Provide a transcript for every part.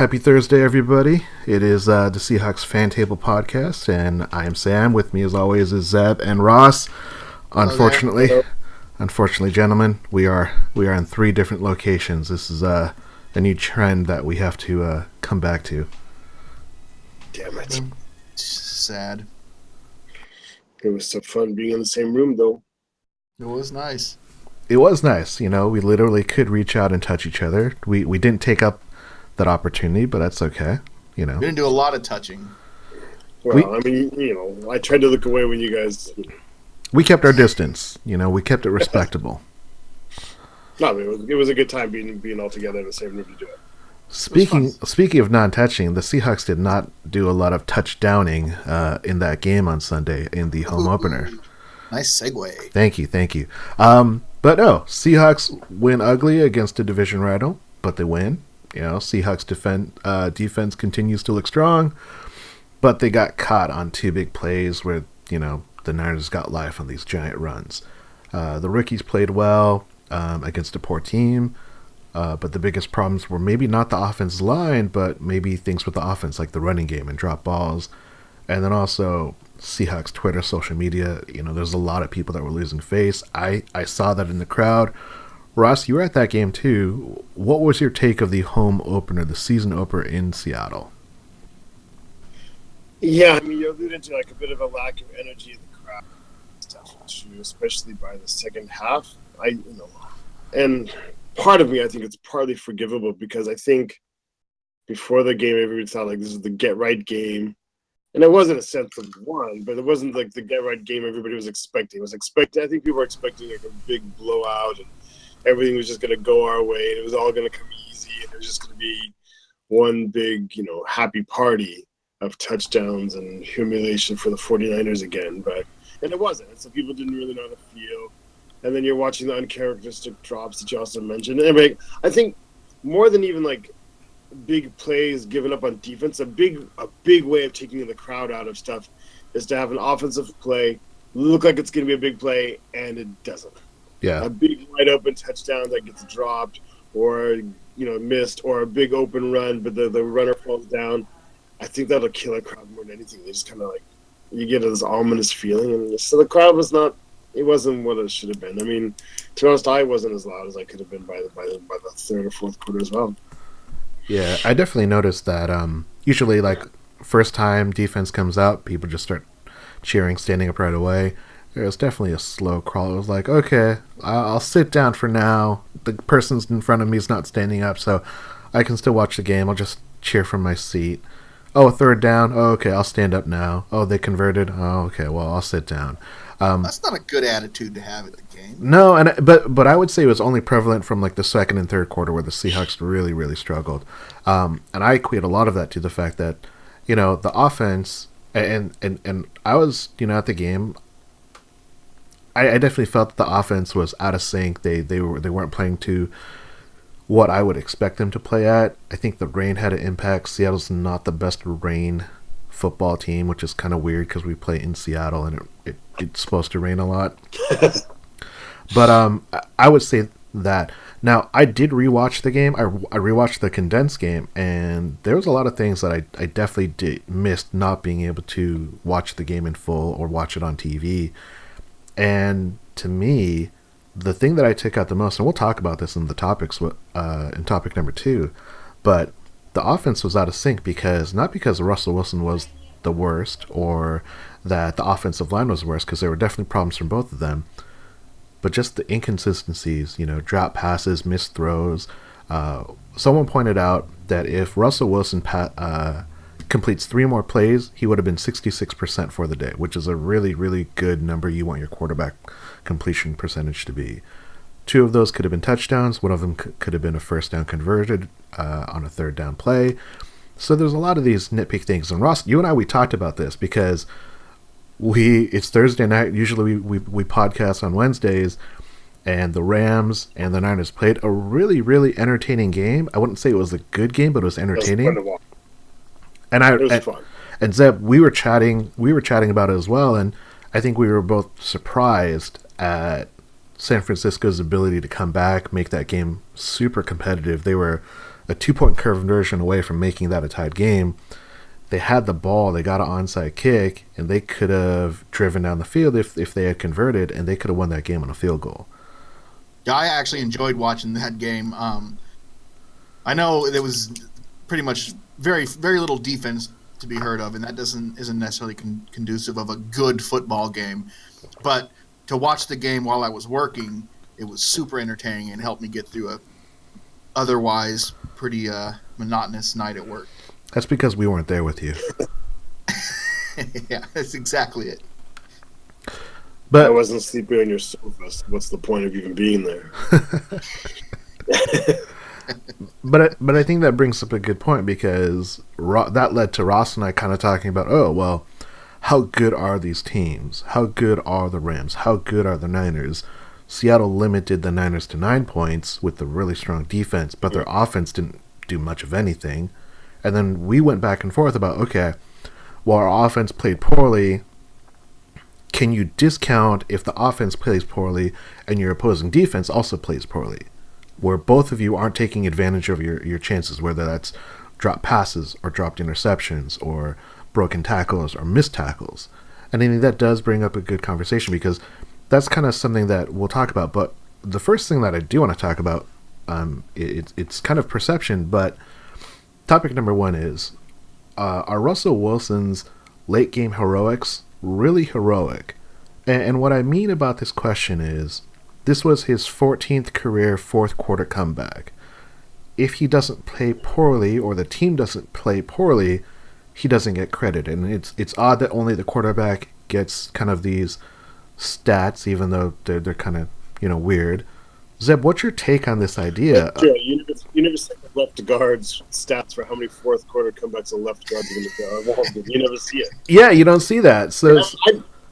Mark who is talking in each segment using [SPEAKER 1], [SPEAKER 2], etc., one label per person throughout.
[SPEAKER 1] Happy Thursday, everybody. It is the Seahawks Fan Table Podcast, and I am Sam. With me, as always, is Zeb and Ross. Unfortunately, gentlemen, we are in three different locations. This is a new trend that we have to come back to.
[SPEAKER 2] Damn it.
[SPEAKER 3] Sad.
[SPEAKER 2] It was so fun being in the same room, though.
[SPEAKER 3] It was nice.
[SPEAKER 1] It was nice. We literally could reach out and touch each other. We didn't take up that opportunity, but that's okay.
[SPEAKER 3] We didn't do a lot of touching.
[SPEAKER 2] Well, I tried to look away when you guys...
[SPEAKER 1] We kept our distance. We kept it respectable.
[SPEAKER 2] No, it was a good time being all together in the same room to do it.
[SPEAKER 1] Speaking of non-touching, the Seahawks did not do a lot of touchdowning in that game on Sunday in the home opener.
[SPEAKER 3] Nice segue.
[SPEAKER 1] Thank you. But no, Seahawks win ugly against a division rival, but they win. Seahawks defense continues to look strong, but they got caught on two big plays where, the Niners got life on these giant runs. The rookies played well against a poor team, but the biggest problems were maybe not the offensive line, but maybe things with the offense, like the running game and drop balls. And then also Seahawks Twitter, social media, there's a lot of people that were losing face. I saw that in the crowd. Ross, you were at that game too. What was your take of the home opener, the season opener in Seattle?
[SPEAKER 2] Yeah, you alluded to a bit of a lack of energy in the crowd, especially by the second half. And part of me, I think it's partly forgivable because I think before the game, everybody thought this is the get right game, and it wasn't a sense of one, but it wasn't the get right game everybody was expecting. I think people were expecting a big blowout and everything was just going to go our way, and it was all going to come easy, and it was just going to be one big, happy party of touchdowns and humiliation for the 49ers again. And it wasn't. So people didn't really know how to feel. And then you're watching the uncharacteristic drops that you also mentioned. And I think more than even big plays given up on defense, a big way of taking the crowd out of stuff is to have an offensive play look like it's going to be a big play, and it doesn't.
[SPEAKER 1] Yeah.
[SPEAKER 2] A big wide open touchdown that gets dropped or missed, or a big open run but the runner falls down. I think that'll kill a crowd more than anything. They just kind of you get this ominous feeling, and so the crowd wasn't what it should have been. To be honest, I wasn't as loud as I could have been by the third or fourth quarter as well.
[SPEAKER 1] Yeah, I definitely noticed that usually first time defense comes out, people just start cheering, standing up right away. It was definitely a slow crawl. It was okay, I'll sit down for now. The person's in front of me is not standing up, so I can still watch the game. I'll just cheer from my seat. Oh, a third down. Oh, okay, I'll stand up now. Oh, they converted. Oh, okay, well, I'll sit down.
[SPEAKER 3] That's not a good attitude to have at the game.
[SPEAKER 1] No, but I would say it was only prevalent from the second and third quarter where the Seahawks really, really struggled. And I equate a lot of that to the fact that, the offense, and I was, at the game, I definitely felt that the offense was out of sync. They weren't playing to what I would expect them to play at. I think the rain had an impact. Seattle's not the best rain football team, which is kind of weird because we play in Seattle and it's supposed to rain a lot. But I would say that. Now, I did rewatch the game. I rewatched the condensed game, and there was a lot of things that I definitely missed not being able to watch the game in full or watch it on TV. And to me, the thing that I took out the most, and we'll talk about this in the topics in topic number 2, but the offense was out of sync not because Russell Wilson was the worst or that the offensive line was worse, because there were definitely problems from both of them, but just the inconsistencies, drop passes, missed throws. Someone pointed out that if Russell Wilson completes 3 more plays, he would have been 66% for the day, which is a really, really good number you want your quarterback completion percentage to be. 2 of those could have been touchdowns. 1 of them could have been a first down converted on a third down play. So there's a lot of these nitpick things. And Ross, you and I, we talked about this because it's Thursday night. Usually we podcast on Wednesdays, and the Rams and the Niners played a really, really entertaining game. I wouldn't say it was a good game, but it was entertaining.
[SPEAKER 2] It was fun.
[SPEAKER 1] And Zeb, we were chatting about it as well, and I think we were both surprised at San Francisco's ability to come back, make that game super competitive. They were a 2-point conversion away from making that a tied game. They had the ball, they got an onside kick, and they could have driven down the field if they had converted, and they could have won that game on a field goal.
[SPEAKER 3] Yeah, I actually enjoyed watching that game. I know there was pretty much very little defense to be heard of, and that isn't necessarily conducive of a good football game. But to watch the game while I was working, it was super entertaining and helped me get through a otherwise pretty monotonous night at work.
[SPEAKER 1] That's because we weren't there with you.
[SPEAKER 3] Yeah, that's exactly it.
[SPEAKER 1] But
[SPEAKER 2] I wasn't sleeping on your sofa, so what's the point of even being there?
[SPEAKER 1] But I think that brings up a good point, because that led to Ross and I kind of talking about, oh, well, how good are these teams? How good are the Rams? How good are the Niners? Seattle limited the Niners to 9 points with a really strong defense, but their offense didn't do much of anything. And then we went back and forth about, okay, well, our offense played poorly. Can you discount if the offense plays poorly and your opposing defense also plays poorly, where both of you aren't taking advantage of your chances, whether that's dropped passes or dropped interceptions or broken tackles or missed tackles? And I think that does bring up a good conversation, because that's kind of something that we'll talk about. But the first thing that I do want to talk about, it's kind of perception, but topic number one is, are Russell Wilson's late game heroics really heroic? And what I mean about this question is, this was his 14th career fourth quarter comeback. If he doesn't play poorly, or the team doesn't play poorly, he doesn't get credit. And it's odd that only the quarterback gets kind of these stats, even though they're kind of, weird. Zeb, what's your take on this idea?
[SPEAKER 2] Yeah, you never see the left guards stats for how many fourth quarter comebacks a left guard is going to go. You never see it.
[SPEAKER 1] Yeah, you don't see that. So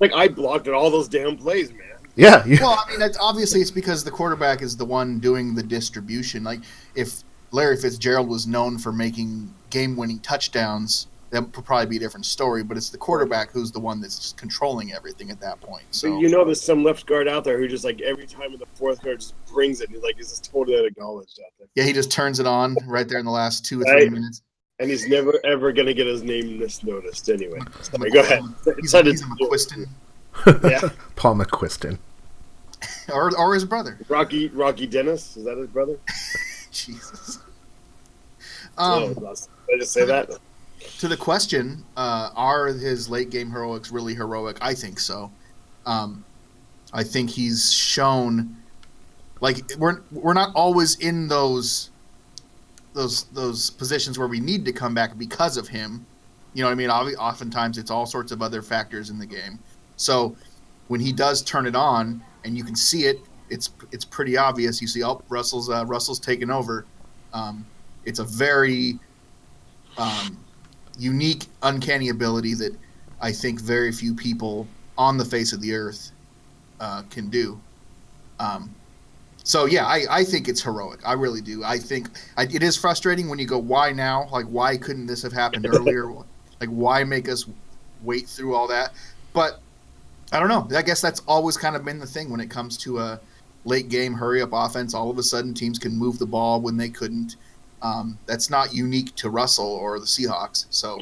[SPEAKER 2] I blocked at all those damn plays, man.
[SPEAKER 1] Yeah.
[SPEAKER 3] Well, I mean, obviously it's because the quarterback is the one doing the distribution. Like, if Larry Fitzgerald was known for making game-winning touchdowns, that would probably be a different story. But it's the quarterback who's the one that's just controlling everything at that point. So
[SPEAKER 2] there's some left guard out there who just, like, every time in the fourth quarter just brings it. And he's like, is this totally acknowledged out there?
[SPEAKER 3] Yeah, he just turns it on right there in the last 2 or 3 minutes.
[SPEAKER 2] And he's never, ever going to get his name misnoticed anyway. Sorry, go ahead.
[SPEAKER 3] He's a McQuiston.
[SPEAKER 2] Yeah.
[SPEAKER 1] Paul McQuiston.
[SPEAKER 3] Or his brother.
[SPEAKER 2] Rocky Dennis? Is that his brother?
[SPEAKER 3] Jesus.
[SPEAKER 2] Did I just say that?
[SPEAKER 3] To the question, are his late game heroics really heroic? I think so. I think he's shown, like, we're not always in those positions where we need to come back because of him. You know what I mean? Oftentimes it's all sorts of other factors in the game. So when he does turn it on and you can see it, it's pretty obvious. You see, Russell's taken over. It's a very unique, uncanny ability that I think very few people on the face of the earth can do. So yeah, I think it's heroic. I really do. I think it is frustrating when you go, why now? Like, why couldn't this have happened earlier? Like, why make us wait through all that? But I don't know. I guess that's always kind of been the thing when it comes to a late game hurry up offense. All of a sudden, teams can move the ball when they couldn't. That's not unique to Russell or the Seahawks. So,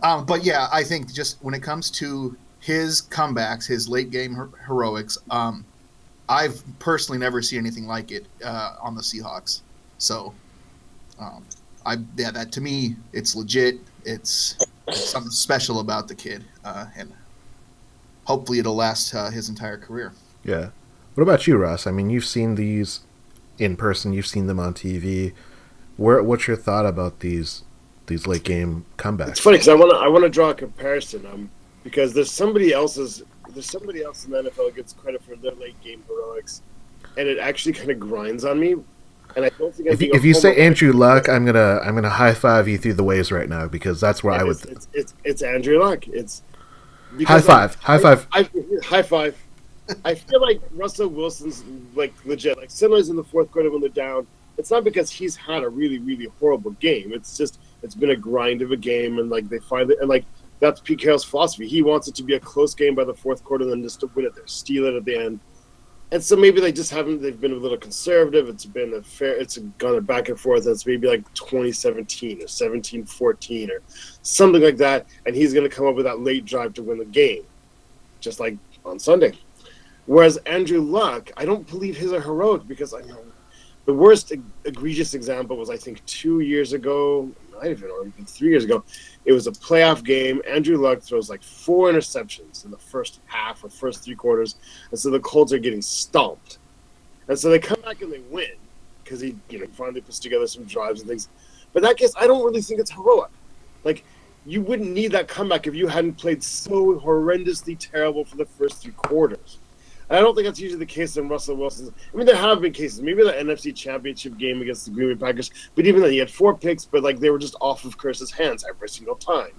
[SPEAKER 3] but yeah, I think just when it comes to his comebacks, his late game heroics, I've personally never seen anything like it on the Seahawks. So, that to me, it's legit. It's something special about the kid, and hopefully it'll last his entire career.
[SPEAKER 1] Yeah. What about you, Russ? I mean, you've seen these in person. You've seen them on TV. What's your thought about these late game comebacks?
[SPEAKER 2] It's funny because I want to draw a comparison. Because there's somebody else in the NFL that gets credit for their late game heroics, and it actually kind of grinds on me. And I don't think
[SPEAKER 1] if you say Andrew Luck, I'm gonna high five you through the waves right now, because that's where I would.
[SPEAKER 2] It's Andrew Luck. It's
[SPEAKER 1] high five.
[SPEAKER 2] High five. I feel like Russell Wilson's like legit. Like Simmons in the fourth quarter when they're down, it's not because he's had a really, really horrible game. It's just it's been a grind of a game, and like they find it, and like that's Pete Carroll's philosophy. He wants it to be a close game by the fourth quarter, and then just to win it there, steal it at the end. And so maybe they just haven't. They've been a little conservative. It's been a fair. It's gone back and forth. It's maybe like 2017 or 17-14 or something like that. And he's going to come up with that late drive to win the game, just like on Sunday. Whereas Andrew Luck, I don't believe his are heroic because I know the worst egregious example was I think 2 years ago, might have been 3 years ago. It was a playoff game. Andrew Luck throws like 4 interceptions in the first half or first 3 quarters, and so the Colts are getting stomped. And so they come back and they win because he finally puts together some drives and things. But in that case, I don't really think it's heroic. Like, you wouldn't need that comeback if you hadn't played so horrendously terrible for the first 3 quarters. And I don't think that's usually the case in Russell Wilson's. I mean, there have been cases. Maybe the NFC Championship game against the Green Bay Packers. But even then, he had 4 picks, but like they were just off of Curse's hands every single time.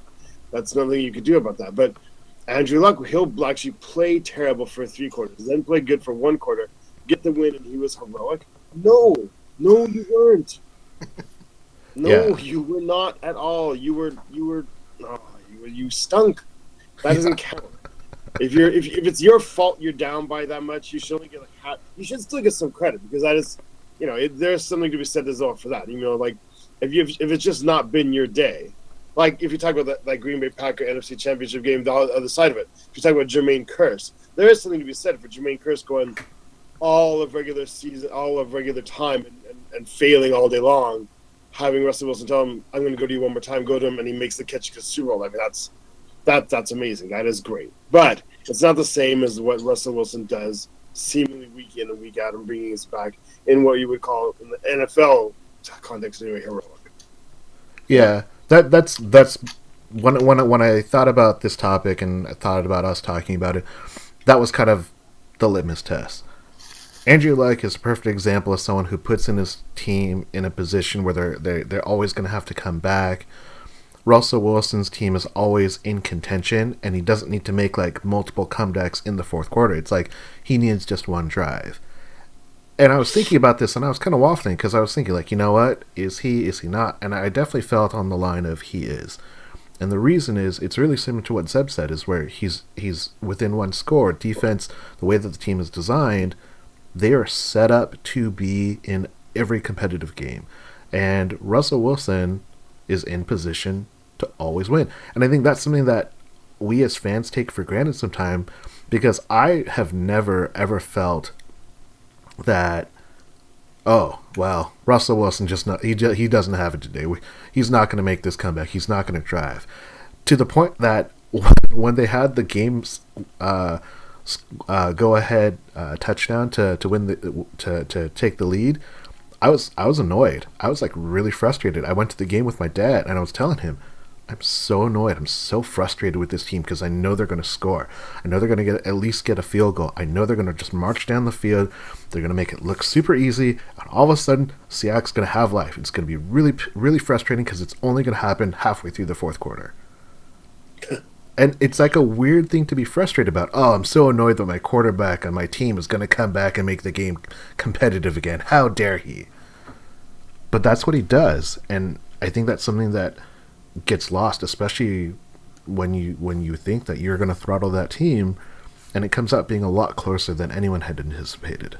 [SPEAKER 2] That's nothing you could do about that. But Andrew Luck, he'll actually play terrible for 3 quarters, then play good for 1 quarter, get the win, and he was heroic. No, you weren't. You were not at all. You stunk. That doesn't count. If it's your fault you're down by that much, you should only get you should still get some credit because that is, there's something to be said as well for that. Like if it's just not been your day, like if you talk about that Green Bay Packer NFC Championship game, the other side of it. If you talk about Jermaine Kearse, there is something to be said for Jermaine Kearse going all of regular season, all of regular time, and failing all day long, having Russell Wilson tell him, "I'm going to go to you one more time," go to him, and he makes the catch because Super Bowl. I mean, that's amazing. That is great. But it's not the same as what Russell Wilson does seemingly week in and week out and bringing us back in what you would call, in the NFL context anyway, heroic.
[SPEAKER 1] Yeah, that's when I thought about this topic and I thought about us talking about it, that was kind of the litmus test. Andrew Luck is a perfect example of someone who puts in his team in a position where they're always going to have to come back. Russell Wilson's team is always in contention, and he doesn't need to make like multiple comebacks in the 4th quarter. It's like he needs just 1 drive. And I was thinking about this, and I was kind of waffling because I was thinking, like, you know what? Is he not? And I definitely felt on the line of he is. And the reason is, it's really similar to what Zeb said, is where he's within 1 score. Defense, the way that the team is designed, they are set up to be in every competitive game. And Russell Wilson is in position to always win. And I think that's something that we as fans take for granted sometimes, because I have never ever felt that, oh, well, Russell Wilson he doesn't have it today. He's not going to make this comeback. He's not going to drive. To the point that when they had the game's go ahead touchdown to win to take the lead, I was annoyed. I was like really frustrated. I went to the game with my dad and I was telling him, I'm so annoyed. I'm so frustrated with this team because I know they're going to score. I know they're going to at least get a field goal. I know they're going to just march down the field. They're going to make it look super easy. And all of a sudden, Seahawks going to have life. It's going to be really, really frustrating because it's only going to happen halfway through the 4th quarter. And it's like a weird thing to be frustrated about. Oh, I'm so annoyed that my quarterback on my team is going to come back and make the game competitive again. How dare he? But that's what he does. And I think that's something that gets lost, especially when you think that you're going to throttle that team, and it comes out being a lot closer than anyone had anticipated.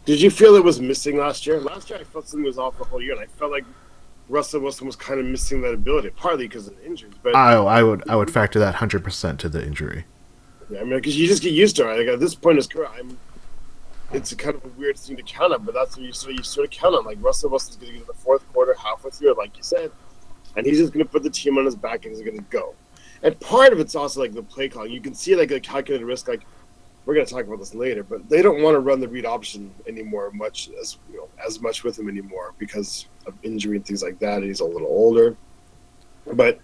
[SPEAKER 2] Did you feel it was missing last year? Last year I felt something was off the whole year, and I felt like Russell Wilson was kind of missing that ability, partly because of the injuries. But
[SPEAKER 1] I would factor that 100% to the injury.
[SPEAKER 2] Yeah, I mean, because you just get used to it. Like at this point in his career, it's a kind of a weird thing to count on, but that's what you sort of count on. Like Russell Wilson's going to get to the 4th quarter, halfway through, like you said, and he's just going to put the team on his back and he's going to go. And part of it's also like the play calling. You can see like the calculated risk. Like we're going to talk about this later, but they don't want to run the read option anymore as much with him anymore because of injury and things like that. And he's a little older. But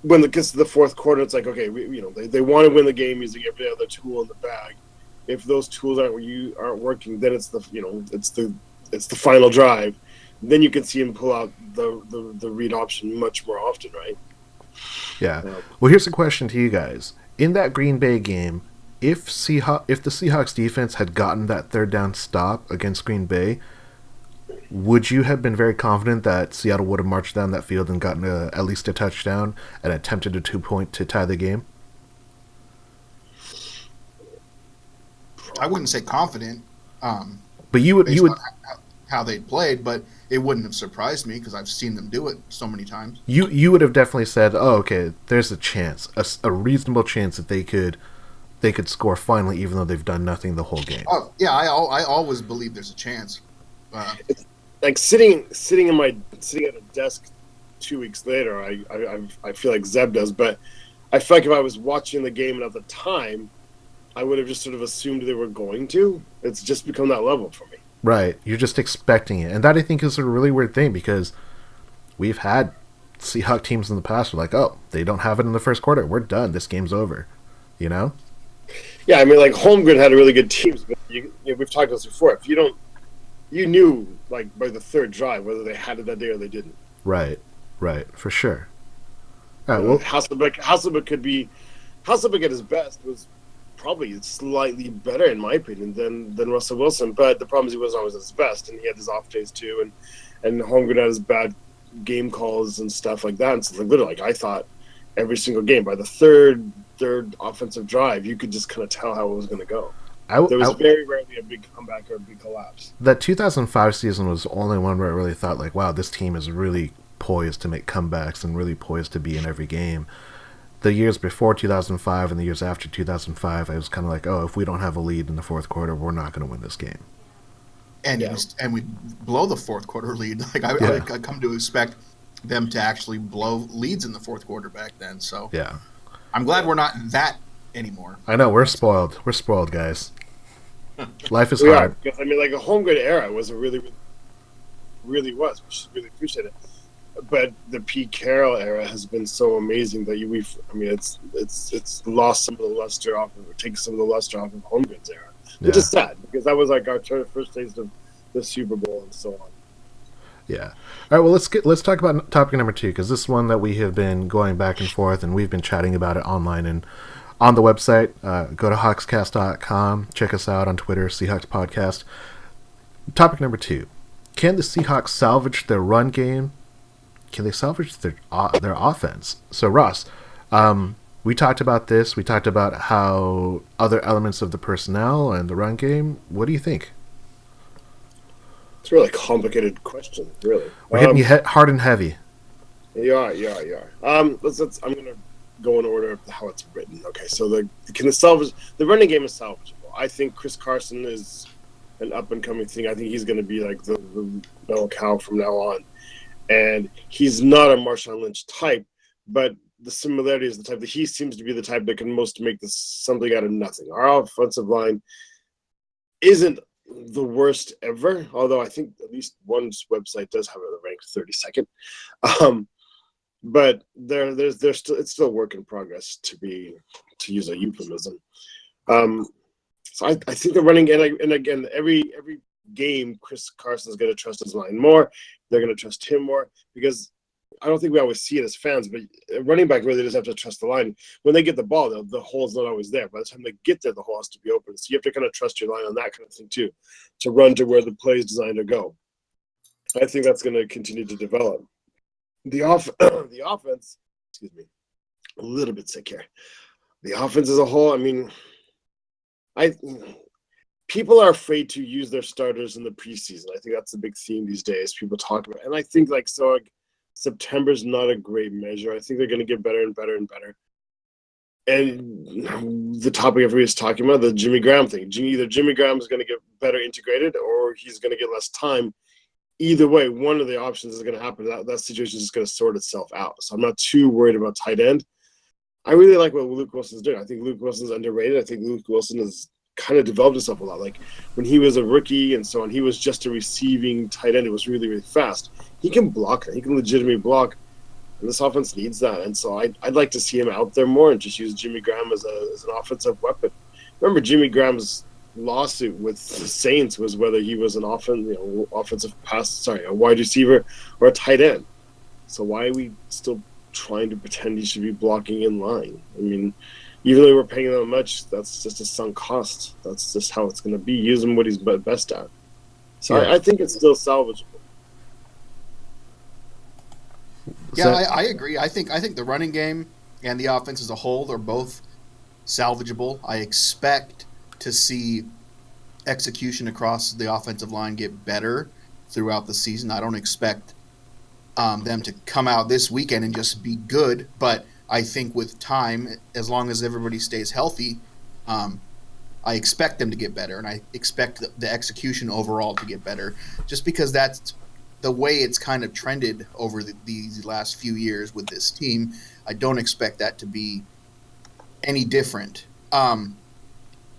[SPEAKER 2] when it gets to the 4th quarter, it's like, okay, they want to win the game using every other tool in the bag. If those tools aren't working, then it's the final drive. Then you can see him pull out the read option much more often, right?
[SPEAKER 1] Yeah. Well, here's a question to you guys: in that Green Bay game, if the Seahawks defense had gotten that 3rd down stop against Green Bay, would you have been very confident that Seattle would have marched down that field and gotten at least a touchdown and attempted a 2-point to tie the game?
[SPEAKER 3] I wouldn't say confident.
[SPEAKER 1] But you would
[SPEAKER 3] How they played, but it wouldn't have surprised me because I've seen them do it so many times.
[SPEAKER 1] you would have definitely said, "Oh, okay, there's a chance, a reasonable chance that they could score finally, even though they've done nothing the whole game."
[SPEAKER 3] Oh yeah, I always believe there's a chance.
[SPEAKER 2] Like sitting at a desk 2 weeks later, I feel like Zeb does, but I feel like if I was watching the game and at the time, I would have just sort of assumed they were going to. It's just become that level for me.
[SPEAKER 1] Right, you're just expecting it, and that I think is a really weird thing because we've had Seahawks teams in the past who are like, "Oh, they don't have it in the first quarter. We're done. This game's over." You know?
[SPEAKER 2] Yeah, I mean, like Holmgren had a really good teams, but we've talked about this before. If you knew like by the third drive whether they had it that day or they didn't.
[SPEAKER 1] Right, for sure. All right, well,
[SPEAKER 2] Hasselbeck at his best was probably slightly better in my opinion than Russell Wilson, but the problem is he wasn't always at his best, and he had his off days too, and Holmgren had his bad game calls and stuff like that. And so literally, like I thought every single game by the third offensive drive, you could just kind of tell how it was going to go. There was very rarely a big comeback or a big collapse.
[SPEAKER 1] That 2005 season was the only one where I really thought, like, wow, this team is really poised to make comebacks and really poised to be in every game. The years before 2005 and the years after 2005, I was kind of like, oh, if we don't have a lead in the fourth quarter, we're not going to win this game.
[SPEAKER 3] And we blow the fourth quarter lead. Like I come to expect them to actually blow leads in the fourth quarter back then. So
[SPEAKER 1] yeah,
[SPEAKER 3] I'm glad we're not that anymore.
[SPEAKER 1] I know, we're spoiled. We're spoiled, guys. Life is
[SPEAKER 2] we
[SPEAKER 1] hard.
[SPEAKER 2] Are, because I mean, like a Holmgren era was a really was. We should really appreciate it. But the Pete Carroll era has been so amazing that it's lost some of the luster off of, or taken some of the luster off of Holmgren's era, which is sad because that was like our first taste of the Super Bowl and so on.
[SPEAKER 1] Yeah. All right. Well, let's talk about topic number 2 because this is one that we have been going back and forth and we've been chatting about it online and on the website. Go to hawkscast.com. Check us out on Twitter, Seahawks Podcast. Topic number 2: can the Seahawks salvage their run game? Can they salvage their offense? So, Ross, we talked about this. We talked about how other elements of the personnel and the run game. What do you think?
[SPEAKER 2] It's a really complicated question, really.
[SPEAKER 1] We're hitting you hard and heavy.
[SPEAKER 2] You are. I'm going to go in order of how it's written. Okay, so the running game is salvageable. I think Chris Carson is an up-and-coming thing. I think he's going to be like the bell cow from now on. And he's not a Marshawn Lynch type, but the similarity is the type that he seems to be the type that can most make this something out of nothing. Our offensive line isn't the worst ever, although I think at least one website does have it ranked 32nd. But there's still, it's still a work in progress to use a euphemism. So I think the running and again every game Chris Carson's going to trust his line more. They're going to trust him more because I don't think we always see it as fans, but a running back really does have to trust the line. When they get the ball, the hole's not always there. By the time they get there, the hole has to be open. So you have to kind of trust your line on that kind of thing too, to run to where the play is designed to go. I think that's going to continue to develop. The offense, excuse me, a little bit sick here. The offense as a whole, I mean, people are afraid to use their starters in the preseason. I think that's the big theme these days. People talk about, and I think September's not a great measure. I think they're going to get better and better and better. And the topic everybody's talking about, the Jimmy Graham thing. Either Jimmy Graham is going to get better integrated or he's going to get less time. Either way, one of the options is going to happen. That situation is going to sort itself out. So I'm not too worried about tight end. I really like what Luke Wilson's doing. I think Luke Wilson's underrated. I think Luke Wilson has kind of developed himself a lot. Like when he was a rookie and so on, he was just a receiving tight end. It was really, really fast. He can block. He can legitimately block. And this offense needs that. And so I'd like to see him out there more and just use Jimmy Graham as an offensive weapon. Remember Jimmy Graham's lawsuit with the Saints was whether he was an a wide receiver or a tight end. So why are we still trying to pretend he should be blocking in line? I mean, even though we're paying him that much, that's just a sunk cost. That's just how it's going to be. Use him what he's best at. So yeah. I think it's still salvageable.
[SPEAKER 3] Yeah, I agree. I think the running game and the offense as a whole are both salvageable. I expect to see execution across the offensive line get better throughout the season. I don't expect them to come out this weekend and just be good, but I think with time, as long as everybody stays healthy, I expect them to get better, and I expect the execution overall to get better, just because that's the way it's kind of trended over these last few years with this team. I don't expect that to be any different.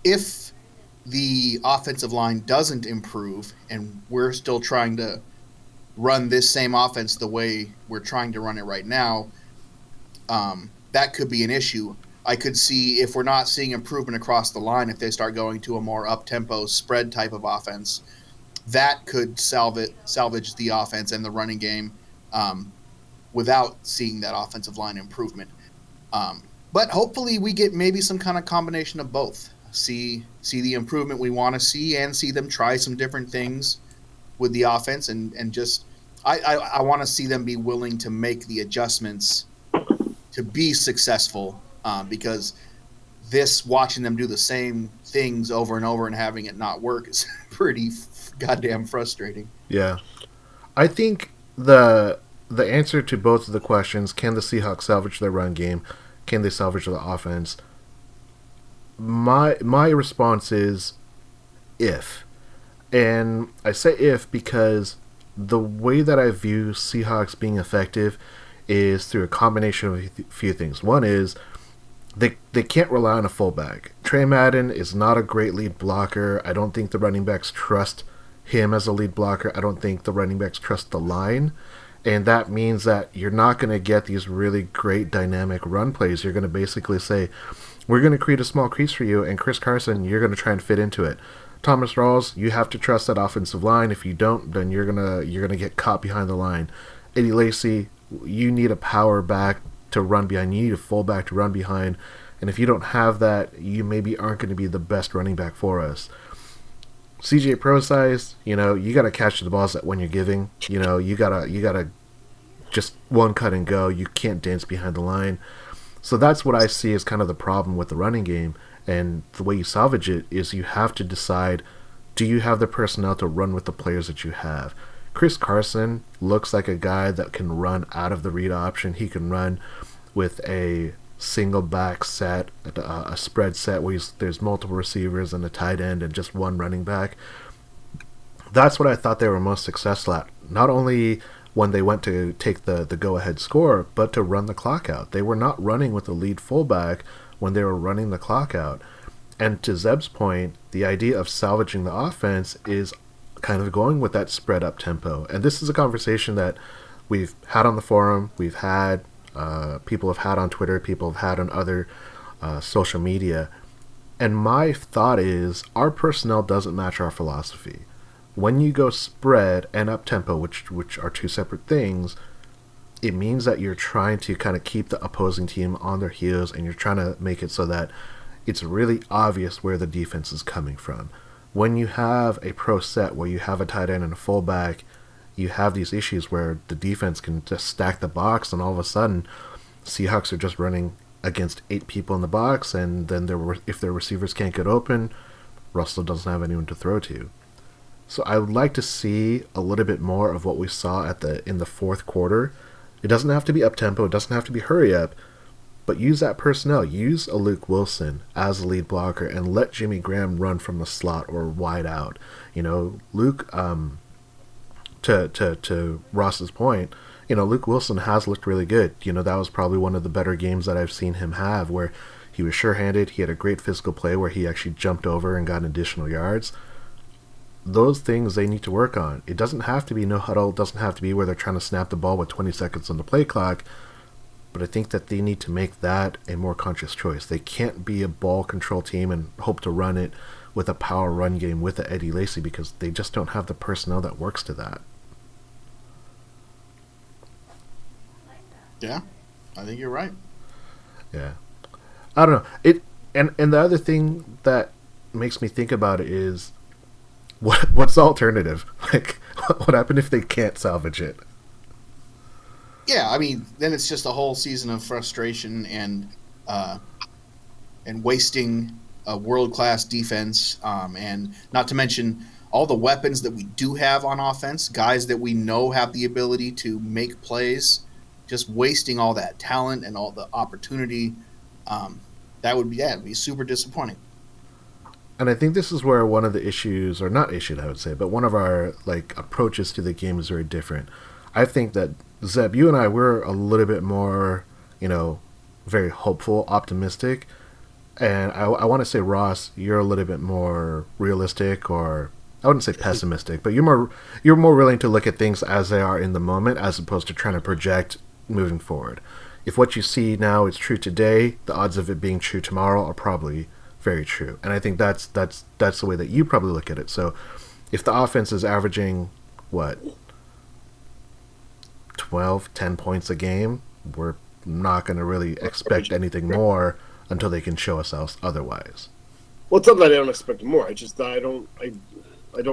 [SPEAKER 3] If the offensive line doesn't improve and we're still trying to run this same offense the way we're trying to run it right now, that could be an issue. I could see, if we're not seeing improvement across the line, if they start going to a more up-tempo spread type of offense, that could salvage the offense and the running game without seeing that offensive line improvement. But hopefully we get maybe some kind of combination of both. See the improvement we want to see and see them try some different things with the offense, and just I want to see them be willing to make the adjustments to be successful, because watching them do the same things over and over and having it not work is pretty goddamn frustrating.
[SPEAKER 1] Yeah. I think the answer to both of the questions, can the Seahawks salvage their run game? Can they salvage the offense? My response is if. And I say if because the way that I view Seahawks being effective is through a combination of a few things. One is they can't rely on a fullback. Trey Madden is not a great lead blocker. I don't think the running backs trust him as a lead blocker. I don't think the running backs trust the line. And that means that you're not going to get these really great dynamic run plays. You're going to basically say, we're going to create a small crease for you, and Chris Carson, you're going to try and fit into it. Thomas Rawls, you have to trust that offensive line. If you don't, then you're gonna get caught behind the line. Eddie Lacy, you need a power back to run behind. You need a fullback to run behind. And if you don't have that, you maybe aren't going to be the best running back for us. CJ Procise, you got to catch the balls when you're giving. You gotta just one cut and go. You can't dance behind the line. So that's what I see as kind of the problem with the running game. And the way you salvage it is you have to decide, do you have the personnel to run with the players that you have? Chris Carson looks like a guy that can run out of the read option. He can run with a single back set, a spread set where there's multiple receivers and a tight end and just one running back. That's what I thought they were most successful at. Not only when they went to take the go-ahead score, but to run the clock out. They were not running with the lead fullback when they were running the clock out. And to Zeb's point, the idea of salvaging the offense is kind of going with that spread up tempo. And this is a conversation that we've had on the forum, we've had, people have had on Twitter, people have had on other social media. And my thought is, our personnel doesn't match our philosophy. When you go spread and up tempo, which are two separate things, it means that you're trying to kind of keep the opposing team on their heels, and you're trying to make it so that it's really obvious where the defense is coming from. When you have a pro set where you have a tight end and a fullback, you have these issues where the defense can just stack the box, and all of a sudden, Seahawks are just running against 8 people in the box, and then if their receivers can't get open, Russell doesn't have anyone to throw to. So I would like to see a little bit more of what we saw in the fourth quarter. It doesn't have to be up-tempo. It doesn't have to be hurry-up. But use that personnel. Use a Luke Willson as a lead blocker and let Jimmy Graham run from the slot or wide out. Luke, to Ross's point, Luke Willson has looked really good. That was probably one of the better games that I've seen him have, where he was sure-handed. He had a great physical play where he actually jumped over and got additional yards. Those things they need to work on. It doesn't have to be no huddle. It doesn't have to be where they're trying to snap the ball with 20 seconds on the play clock. But I think that they need to make that a more conscious choice. They can't be a ball control team and hope to run it with a power run game with the Eddie Lacy, because they just don't have the personnel that works to that.
[SPEAKER 3] Yeah, I think you're right.
[SPEAKER 1] Yeah. I don't know. And the other thing that makes me think about it is, what's the alternative? Like, what happened if they can't salvage it?
[SPEAKER 3] Yeah, I mean, then it's just a whole season of frustration and wasting a world-class defense, and not to mention all the weapons that we do have on offense, guys that we know have the ability to make plays, just wasting all that talent and all the opportunity, that would be super disappointing.
[SPEAKER 1] And I think this is where one of the issues, or not issues, I would say, but one of our like approaches to the game is very different. I think that Zeb, you and I, we're a little bit more, very hopeful, optimistic, and I want to say Ross, you're a little bit more realistic, or I wouldn't say pessimistic, but you're more willing to look at things as they are in the moment, as opposed to trying to project moving forward. If what you see now is true today, the odds of it being true tomorrow are probably very true. And I think that's the way that you probably look at it. So if the offense is averaging what 10 points a game, we're not going to really expect anything more until they can show us else otherwise.
[SPEAKER 2] Well, it's not that I don't expect more. I just I don't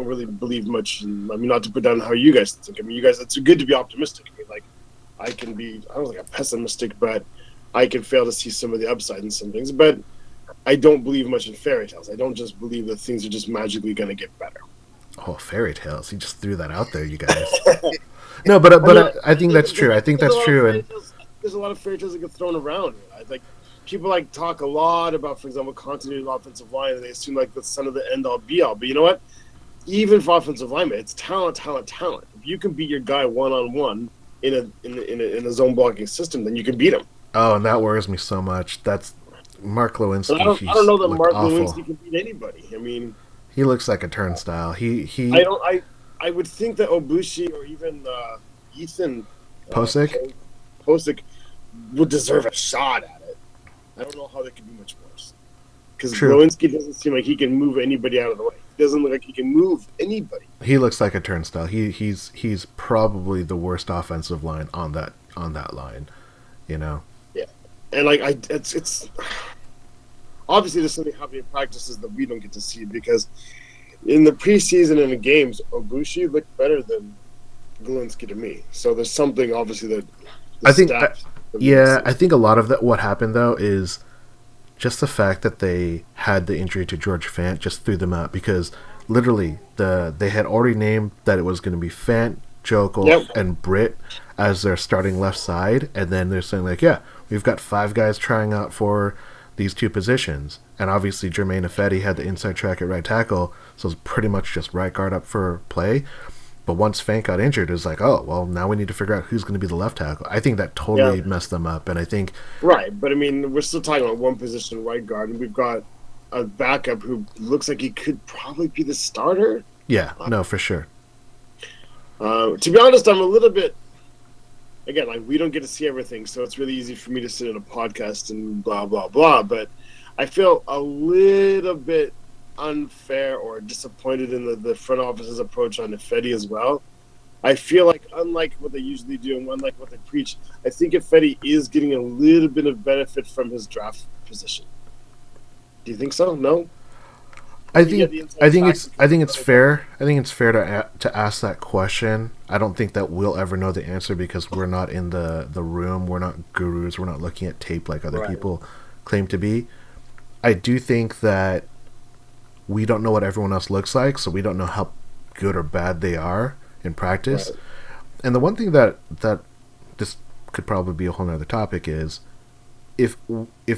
[SPEAKER 2] really believe much. Not to put down how you guys think. You guys, it's good to be optimistic. I can be, I don't think I'm pessimistic, but I can fail to see some of the upside in some things. But I don't believe much in fairy tales. I don't just believe that things are just magically going to get better.
[SPEAKER 1] Oh, fairy tales! You just threw that out there, you guys. No, but I think that's true. I think that's true. And
[SPEAKER 2] there's a lot of fairy tales that get thrown around. People talk a lot about, for example, continuity of offensive line, and they assume the son of the end all be all. But you know what? Even for offensive linemen, it's talent. If you can beat your guy 1-on-1 in a zone blocking system, then you can beat him.
[SPEAKER 1] Oh, and that worries me so much. That's Mark Lewinsky.
[SPEAKER 2] I don't know that Mark
[SPEAKER 1] awful.
[SPEAKER 2] Lewinsky can beat anybody.
[SPEAKER 1] He looks like a turnstile.
[SPEAKER 2] I would think that Obushi or even Ethan
[SPEAKER 1] Posick
[SPEAKER 2] would deserve a shot at it. I don't know how they could be much worse. Because
[SPEAKER 1] True.
[SPEAKER 2] Lewinsky doesn't seem like he can move anybody out of the way. He doesn't look like he can move anybody.
[SPEAKER 1] He looks like a turnstile. He's probably the worst offensive line on that line.
[SPEAKER 2] Yeah, and it's obviously there's something happening in practices that we don't get to see, because in the preseason and the games, Obushi looked better than Lewinsky to me. So there's something obviously that
[SPEAKER 1] I think a lot of that, what happened though, is just the fact that they had the injury to George Fant just threw them out, because literally they had already named that it was going to be Fant, Jokel, and Britt as their starting left side, and then they're saying we've got 5 guys trying out for these 2 positions, and obviously Jermaine Ifedi had the inside track at right tackle, so it's pretty much just right guard up for play. But once Fant got injured, it was now we need to figure out who's going to be the left tackle. I think that totally messed them up, and I think...
[SPEAKER 2] Right, but we're still talking about one position, right guard, and we've got a backup who looks like he could probably be the starter.
[SPEAKER 1] Yeah, no, for sure.
[SPEAKER 2] To be honest, I'm a little bit... Again, we don't get to see everything, so it's really easy for me to sit in a podcast and blah, blah, blah, but I feel a little bit unfair or disappointed in the front office's approach on Ifedi as well. I feel like, unlike what they usually do and unlike what they preach, I think Ifedi is getting a little bit of benefit from his draft position. Do you think so? No?
[SPEAKER 1] I think it's fair. I think it's fair to ask that question. I don't think that we'll ever know the answer, because we're not in the room. We're not gurus. We're not looking at tape like other people claim to be. I do think that we don't know what everyone else looks like, so we don't know how good or bad they are in practice. Right. And the one thing that this could probably be a whole other topic is, if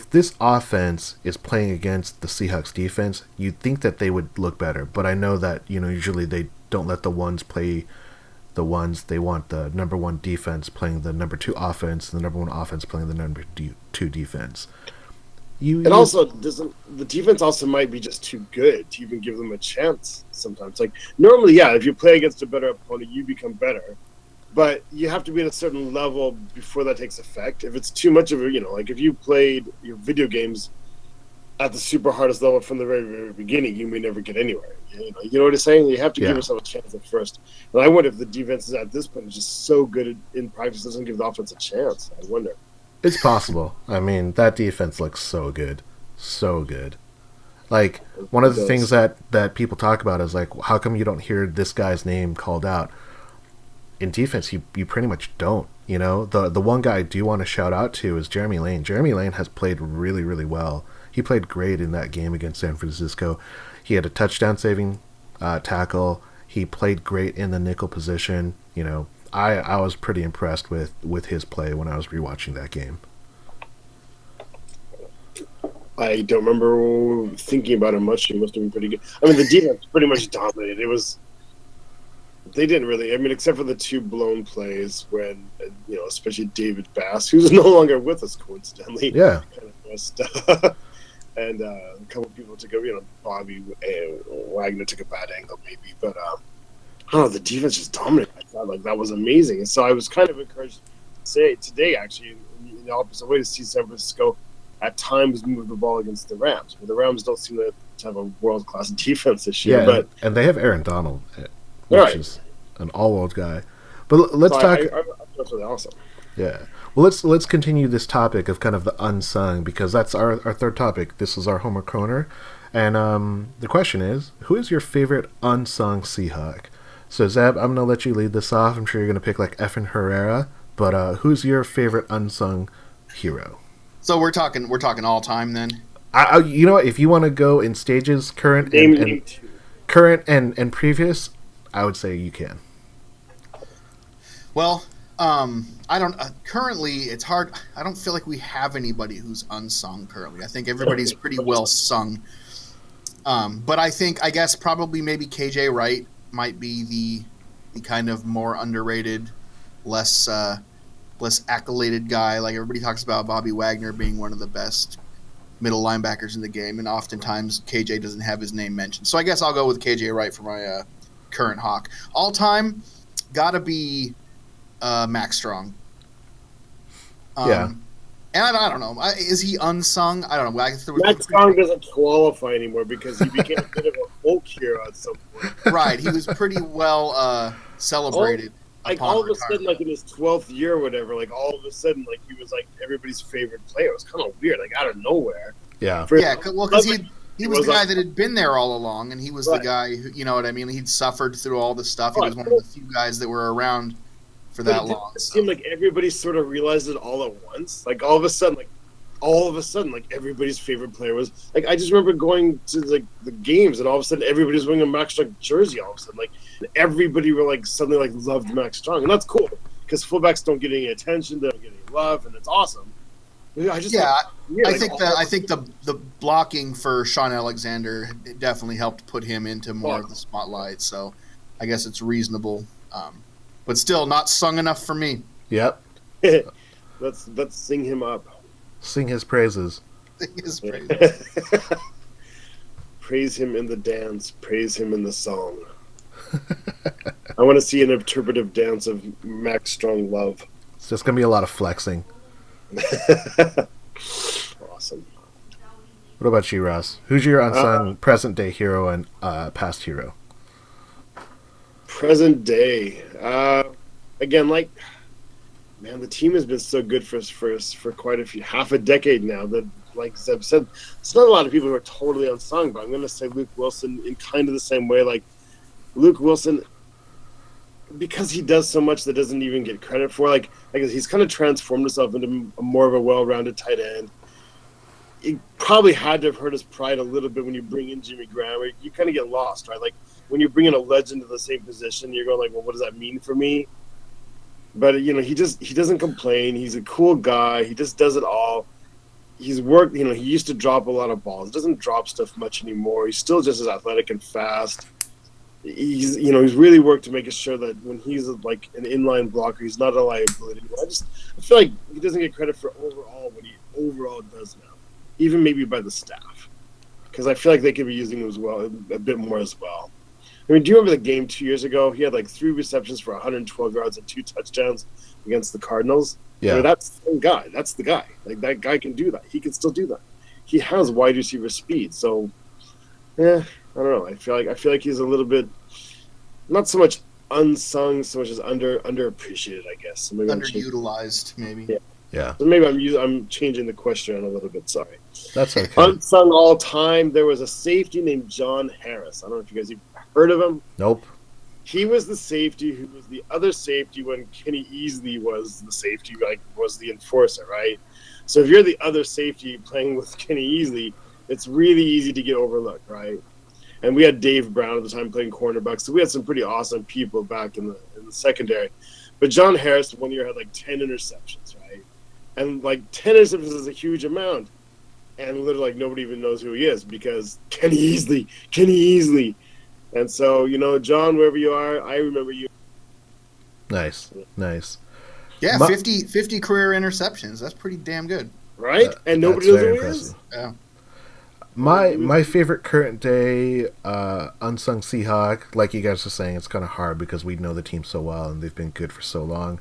[SPEAKER 1] this offense is playing against the Seahawks defense, you'd think that they would look better. But I know that usually they don't let the ones play the ones. They want the number 1 defense playing the number 2 offense, and the number 1 offense playing the number 2 defense.
[SPEAKER 2] Also, the defense also might be just too good to even give them a chance sometimes. Normally, if you play against a better opponent, you become better. But you have to be at a certain level before that takes effect. If it's too much of a, if you played your video games at the super hardest level from the very, very beginning, you may never get anywhere. You know what I'm saying? You have to give yourself a chance at first. And I wonder if the defense is at this point is just so good in practice, doesn't give the offense a chance. I wonder.
[SPEAKER 1] It's possible. That defense looks so good. So good. One of the things that people talk about is, how come you don't hear this guy's name called out? In defense, you pretty much don't. The one guy I do want to shout out to is Jeremy Lane. Jeremy Lane has played really, really well He played great in that game against San Francisco. He had a touchdown saving tackle. He played great in the nickel position. I was pretty impressed with his play when I was rewatching that game.
[SPEAKER 2] I don't remember thinking about him much. He must have been pretty good. I mean, the defense pretty much dominated. They didn't really. I mean, except for the two blown plays when, especially David Bass, who's no longer with us, coincidentally.
[SPEAKER 1] Yeah.
[SPEAKER 2] Kind of missed. And a couple of people took Bobby Wagner took a bad angle maybe. But, I don't know, the defense just dominated. I thought, that was amazing. And so I was kind of encouraged to say today, actually, in the opposite way, to see San Francisco at times move the ball against the Rams. But the Rams don't seem to have a world-class defense this year.
[SPEAKER 1] Yeah, and they have Aaron Donald, which is an all-world guy. But let's talk.
[SPEAKER 2] That's really awesome.
[SPEAKER 1] Yeah. Well, let's continue this topic of kind of the unsung, because that's our third topic. This is our homework corner. And the question is, who is your favorite unsung Seahawk? So, Zeb, I'm going to let you lead this off. I'm sure you're going to pick Effin Herrera. But who's your favorite unsung hero?
[SPEAKER 3] So we're talking all time then.
[SPEAKER 1] You know what? If you want to go in stages, current and previous, I would say you can.
[SPEAKER 3] Well, I don't. Currently, it's hard. I don't feel like we have anybody who's unsung currently. I think everybody's pretty well sung. But I guess probably maybe KJ Wright might be the kind of more underrated, less accoladed guy. Like everybody talks about Bobby Wagner being one of the best middle linebackers in the game, and oftentimes KJ doesn't have his name mentioned. So I guess I'll go with KJ Wright for my current Hawk. All time, gotta be Max Strong.
[SPEAKER 1] Yeah.
[SPEAKER 3] And I don't know. Is he unsung? I don't know.
[SPEAKER 2] Max Strong doesn't qualify anymore because he became a bit of a folk hero at some point.
[SPEAKER 3] Right. He was pretty well celebrated.
[SPEAKER 2] All of a sudden, in his 12th year or whatever, all of a sudden, he was everybody's favorite player. It was kind of weird, out of nowhere.
[SPEAKER 1] Yeah.
[SPEAKER 3] Because he was the guy that had been there all along, and he was the guy who, you know what I mean? He'd suffered through all the stuff. He was one of the few guys that were around for that long.
[SPEAKER 2] It seemed like everybody sort of realized it all at once. All of a sudden, everybody's favorite player was I just remember going to the games, and all of a sudden everybody was wearing a Max Strong jersey. All of a sudden, everybody were suddenly loved Max Strong, and that's cool because fullbacks don't get any attention, they don't get any love, and it's awesome. I think the blocking for Sean Alexander definitely helped put him into more of the spotlight. So I guess it's reasonable, but still not sung enough for me.
[SPEAKER 1] Yep.
[SPEAKER 2] Let's sing him up.
[SPEAKER 1] Sing his praises.
[SPEAKER 3] Sing his praises.
[SPEAKER 2] Praise him in the dance. Praise him in the song. I want to see an interpretive dance of Max Strong love.
[SPEAKER 1] It's just going to be a lot of flexing.
[SPEAKER 2] Awesome.
[SPEAKER 1] What about you, Ross? Who's your unsung present-day hero and past hero?
[SPEAKER 2] Present day. Again, man, the team has been so good for quite half a decade now that, like Zeb said, it's not a lot of people who are totally unsung, but I'm going to say Luke Willson in kind of the same way. Luke Willson, because he does so much that doesn't even get credit for, he's kind of transformed himself into more of a well-rounded tight end. It probably had to have hurt his pride a little bit when you bring in Jimmy Graham. You kind of get lost, right? When you bring in a legend to the same position, you're going well, what does that mean for me? But he doesn't complain. He's a cool guy. He just does it all. He's worked. He used to drop a lot of balls. Doesn't drop stuff much anymore. He's still just as athletic and fast. He's really worked to make sure that when he's an inline blocker, he's not a liability. I feel like he doesn't get credit for what he overall does now, even maybe by the staff, because I feel like they could be using him as well a bit more as well. I mean, do you remember the game 2 years ago? He had 3 receptions for 112 yards and 2 touchdowns against the Cardinals.
[SPEAKER 1] Yeah,
[SPEAKER 2] that's the same guy. That's the guy. That guy can do that. He can still do that. He has wide receiver speed. So, I don't know. I feel like he's a little bit not so much unsung, so much as underappreciated, I guess. So
[SPEAKER 3] underutilized, maybe.
[SPEAKER 1] Yeah.
[SPEAKER 2] So maybe I'm changing the question around a little bit. Sorry.
[SPEAKER 1] That's okay.
[SPEAKER 2] Unsung all time. There was a safety named John Harris. I don't know if you guys have heard of him.
[SPEAKER 1] Nope.
[SPEAKER 2] He was the safety who was the other safety when Kenny Easley was the safety, was the enforcer, right? So if you're the other safety playing with Kenny Easley, it's really easy to get overlooked, right? And we had Dave Brown at the time playing cornerback, so we had some pretty awesome people back in the secondary. But John Harris one year had like 10 interceptions, right? And like 10 interceptions is a huge amount. And literally like nobody even knows who he is because Kenny Easley. And so, John, wherever you are, I remember you.
[SPEAKER 1] Nice.
[SPEAKER 3] Yeah, 50 career interceptions. That's pretty damn good.
[SPEAKER 2] Right? And nobody knows who he is?
[SPEAKER 3] Yeah.
[SPEAKER 1] My favorite current day unsung Seahawk, like you guys are saying, it's kind of hard because we know the team so well and they've been good for so long.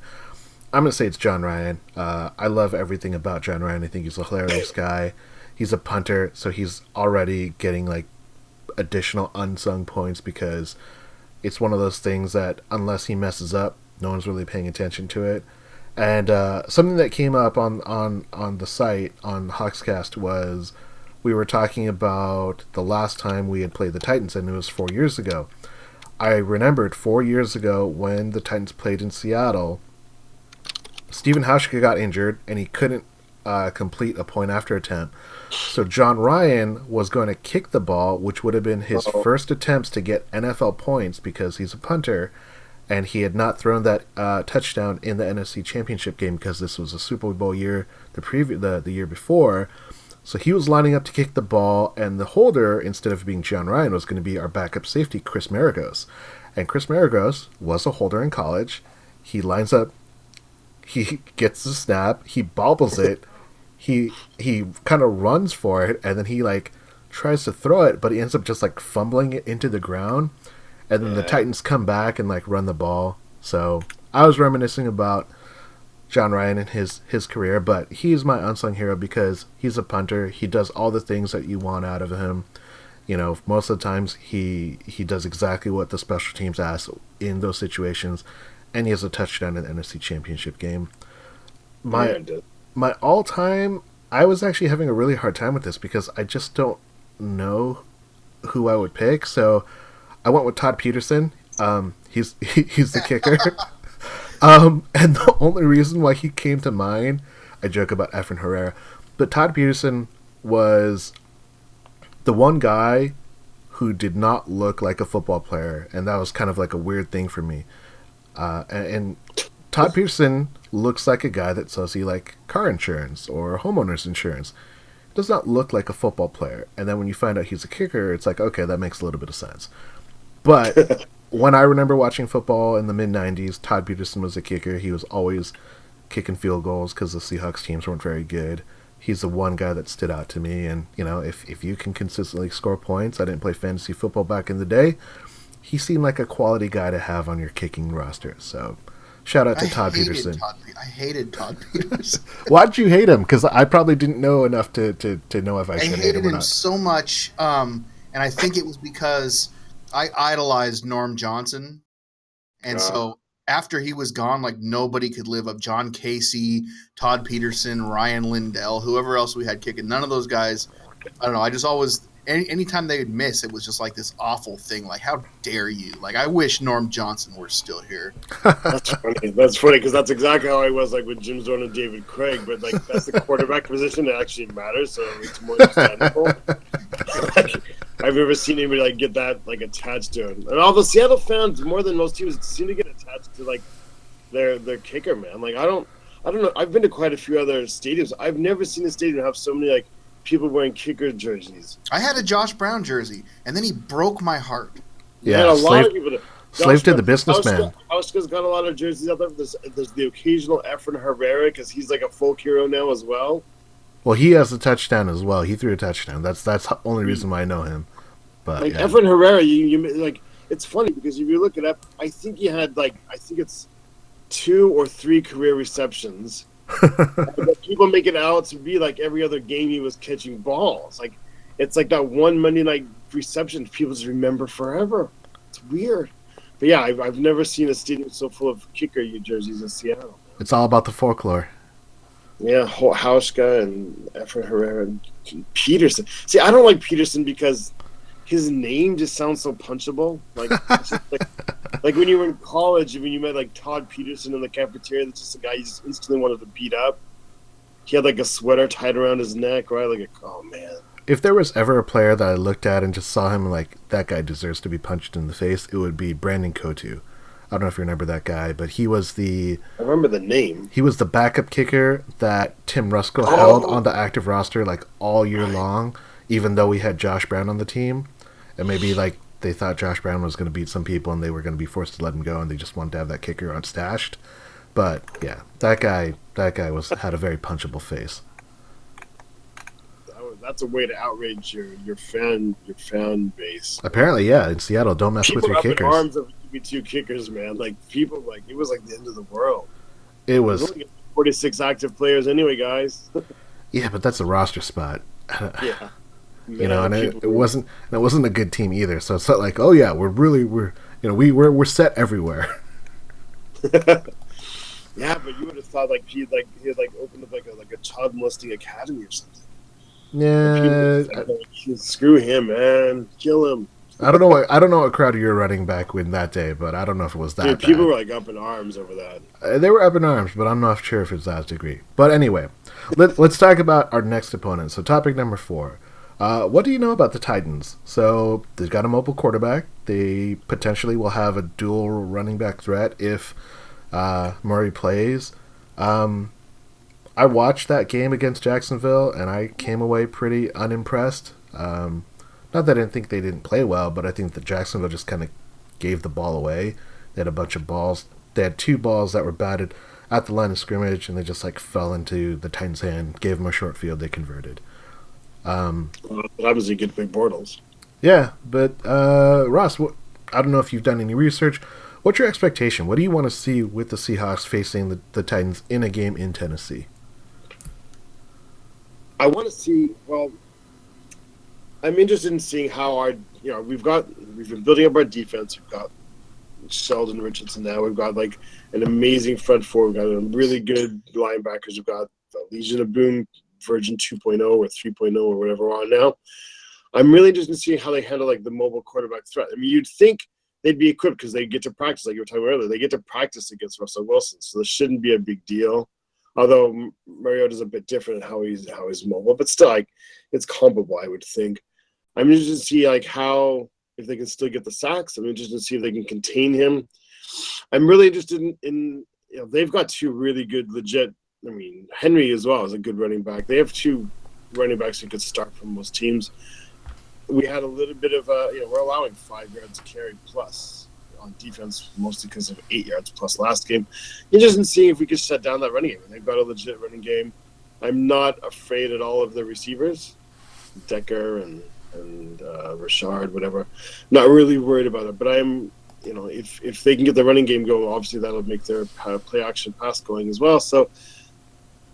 [SPEAKER 1] I'm going to say it's John Ryan. I love everything about John Ryan. I think he's a hilarious guy. He's a punter, so he's already getting like additional unsung points because it's one of those things that unless he messes up, no one's really paying attention to it. And something that came up on the site on Hawkscast was we were talking about the last time we had played the Titans, and it was 4 years ago. I remembered 4 years ago when the Titans played in Seattle, Steven Hauschka got injured, and he couldn't complete a point after attempt. So John Ryan was going to kick the ball, which would have been his first attempts to get NFL points because he's a punter, and he had not thrown that touchdown in the NFC Championship game because this was a Super Bowl year, the year before. So he was lining up to kick the ball, and the holder, instead of being John Ryan, was going to be our backup safety, Chris Maragos. And Chris Maragos was a holder in college. He lines up, he gets the snap, he bobbles it, he kind of runs for it, and then he like tries to throw it, but he ends up just like fumbling it into the ground. And then the Titans come back and like run the ball. So I was reminiscing about John Ryan and his career, but he's my unsung hero because he's a punter. He does all the things that you want out of him. Most of the times he does exactly what the special teams ask in those situations, and he has a touchdown in the NFC Championship game. My all-time, I was actually having a really hard time with this because I just don't know who I would pick. So I went with Todd Peterson. He's the kicker. And the only reason why he came to mind, I joke about Efren Herrera, but Todd Peterson was the one guy who did not look like a football player, and that was kind of like a weird thing for me. And Todd Peterson looks like a guy that sells you like car insurance or homeowners insurance. Does not look like a football player. And then when you find out he's a kicker, it's like, okay, that makes a little bit of sense. But when I remember watching football in the mid-'90s, Todd Peterson was a kicker. He was always kicking field goals because the Seahawks teams weren't very good. He's the one guy that stood out to me. And, if you can consistently score points, I didn't play fantasy football back in the day, he seemed like a quality guy to have on your kicking roster. So shout out to Todd Peterson.
[SPEAKER 3] I hated Todd Peterson.
[SPEAKER 1] Why'd you hate him? Because I probably didn't know enough to know if I should hate him or not.
[SPEAKER 3] I hated him so much, and I think it was because I idolized Norm Johnson, and so after he was gone, like nobody could live up. John Casey, Todd Peterson, Ryan Lindell, whoever else we had kicking, none of those guys. I don't know. I just always anytime they would miss, it was just like this awful thing. Like, how dare you? Like, I wish Norm Johnson were still here.
[SPEAKER 2] That's funny. That's funny because that's exactly how I was like with Jim Zorn and David Craig. But like that's the quarterback position that actually matters, so it's more understandable. I've never seen anybody like get that like attached to it. And all the Seattle fans, more than most teams, seem to get attached to like their kicker, man. Like I don't know. I've been to quite a few other stadiums. I've never seen a stadium have so many like people wearing kicker jerseys.
[SPEAKER 3] I had a Josh Brown jersey, and then he broke my heart.
[SPEAKER 1] Yeah,
[SPEAKER 2] a lot of people.
[SPEAKER 1] Slave to the businessman.
[SPEAKER 2] Hauschka's got a lot of jerseys out there. There's the occasional Efren Herrera because he's like a folk hero now as well.
[SPEAKER 1] Well, he has a touchdown as well. He threw a touchdown. That's the only reason why I know him. But
[SPEAKER 2] like Efren Herrera, you like it's funny because if you look it up, I think he had it's 2 or 3 career receptions. People make it out to be like every other game he was catching balls. Like it's like that one Monday night reception people just remember forever. It's weird. But yeah, I've never seen a stadium so full of kicker jerseys in Seattle.
[SPEAKER 1] It's all about the folklore.
[SPEAKER 2] Yeah, Hauschka and Efren Herrera and Peterson. See, I don't like Peterson because his name just sounds so punchable. Like, it's just like when you were in college, when you met like Todd Peterson in the cafeteria, that's just a guy you just instantly wanted to beat up. He had like a sweater tied around his neck, right? Like, oh man.
[SPEAKER 1] if there was ever a player that I looked at and just saw him like that guy deserves to be punched in the face, it would be Brandon Kotu. I don't know if you remember that guy, but
[SPEAKER 2] I remember the name.
[SPEAKER 1] he was the backup kicker that Tim Ruskell held on the active roster like all year long, even though we had Josh Brown on the team, and maybe like they thought Josh Brown was going to beat some people and they were going to be forced to let him go, and they just wanted to have that kicker on stashed. But yeah, that guy had a very punchable face.
[SPEAKER 2] That's a way to outrage your fan base.
[SPEAKER 1] Apparently, yeah, in Seattle, don't mess
[SPEAKER 2] People
[SPEAKER 1] with your
[SPEAKER 2] up in
[SPEAKER 1] kickers.
[SPEAKER 2] arms of two kickers, man. Like people, like it was like the end of the world.
[SPEAKER 1] It
[SPEAKER 2] There's
[SPEAKER 1] was,
[SPEAKER 2] only 46 active players anyway, guys.
[SPEAKER 1] yeah, but that's a roster spot.
[SPEAKER 2] Yeah,
[SPEAKER 1] You know, and it
[SPEAKER 2] people-
[SPEAKER 1] wasn't a good team either. So it's not like, oh yeah, we're set everywhere.
[SPEAKER 2] Yeah, but you would have thought like he'd opened up like a child molesting academy or something.
[SPEAKER 1] Yeah,
[SPEAKER 2] Screw him, man. Kill him.
[SPEAKER 1] I don't know what crowd you were running back with that day, but I don't know if it was that
[SPEAKER 2] Dude,
[SPEAKER 1] bad.
[SPEAKER 2] people were like up in arms over that.
[SPEAKER 1] They were up in arms, but I'm not sure if it's that degree. But anyway, let's talk about our next opponent. So topic number 4. What do you know about the Titans? So they've got a mobile quarterback. They potentially will have a dual running back threat if Murray plays. I watched that game against Jacksonville, and I came away pretty unimpressed. Not that I didn't think they didn't play well, but I think that Jacksonville just kind of gave the ball away. They had a bunch of balls. They had 2 balls that were batted at the line of scrimmage, and they just like fell into the Titans' hand. Gave them a short field. They converted.
[SPEAKER 2] Well, obviously, get big Bortles.
[SPEAKER 1] Yeah, but Ross, I don't know if you've done any research. What's your expectation? What do you want to see with the Seahawks facing the Titans in a game in Tennessee?
[SPEAKER 2] I want to see. Well, I'm interested in seeing how we've been building up our defense. We've got Sheldon Richardson now. We've got like an amazing front four. We've got a really good linebackers. We've got the Legion of Boom version 2.0 or 3.0 or whatever we're on now. I'm really interested in seeing how they handle like the mobile quarterback threat. I mean, you'd think they'd be equipped because they get to practice, like you were talking about earlier. They get to practice against Russell Wilson, so this shouldn't be a big deal. Although Mariota's a bit different in how he's mobile, but still, like it's comparable, I would think. I'm interested to see like how if they can still get the sacks. I'm interested to see if they can contain him. I'm really interested in they've got 2 really good legit. I mean, Henry as well is a good running back. They have 2 running backs who could start from most teams. We had a little bit of we're allowing 5 yards carry plus on defense, mostly because of 8 yards plus last game. Interested in seeing if we could shut down that running game. And they've got a legit running game. I'm not afraid at all of the receivers, Decker and Richard, whatever. Not really worried about it, but I'm, if they can get the running game going, obviously that'll make their play action pass going as well. So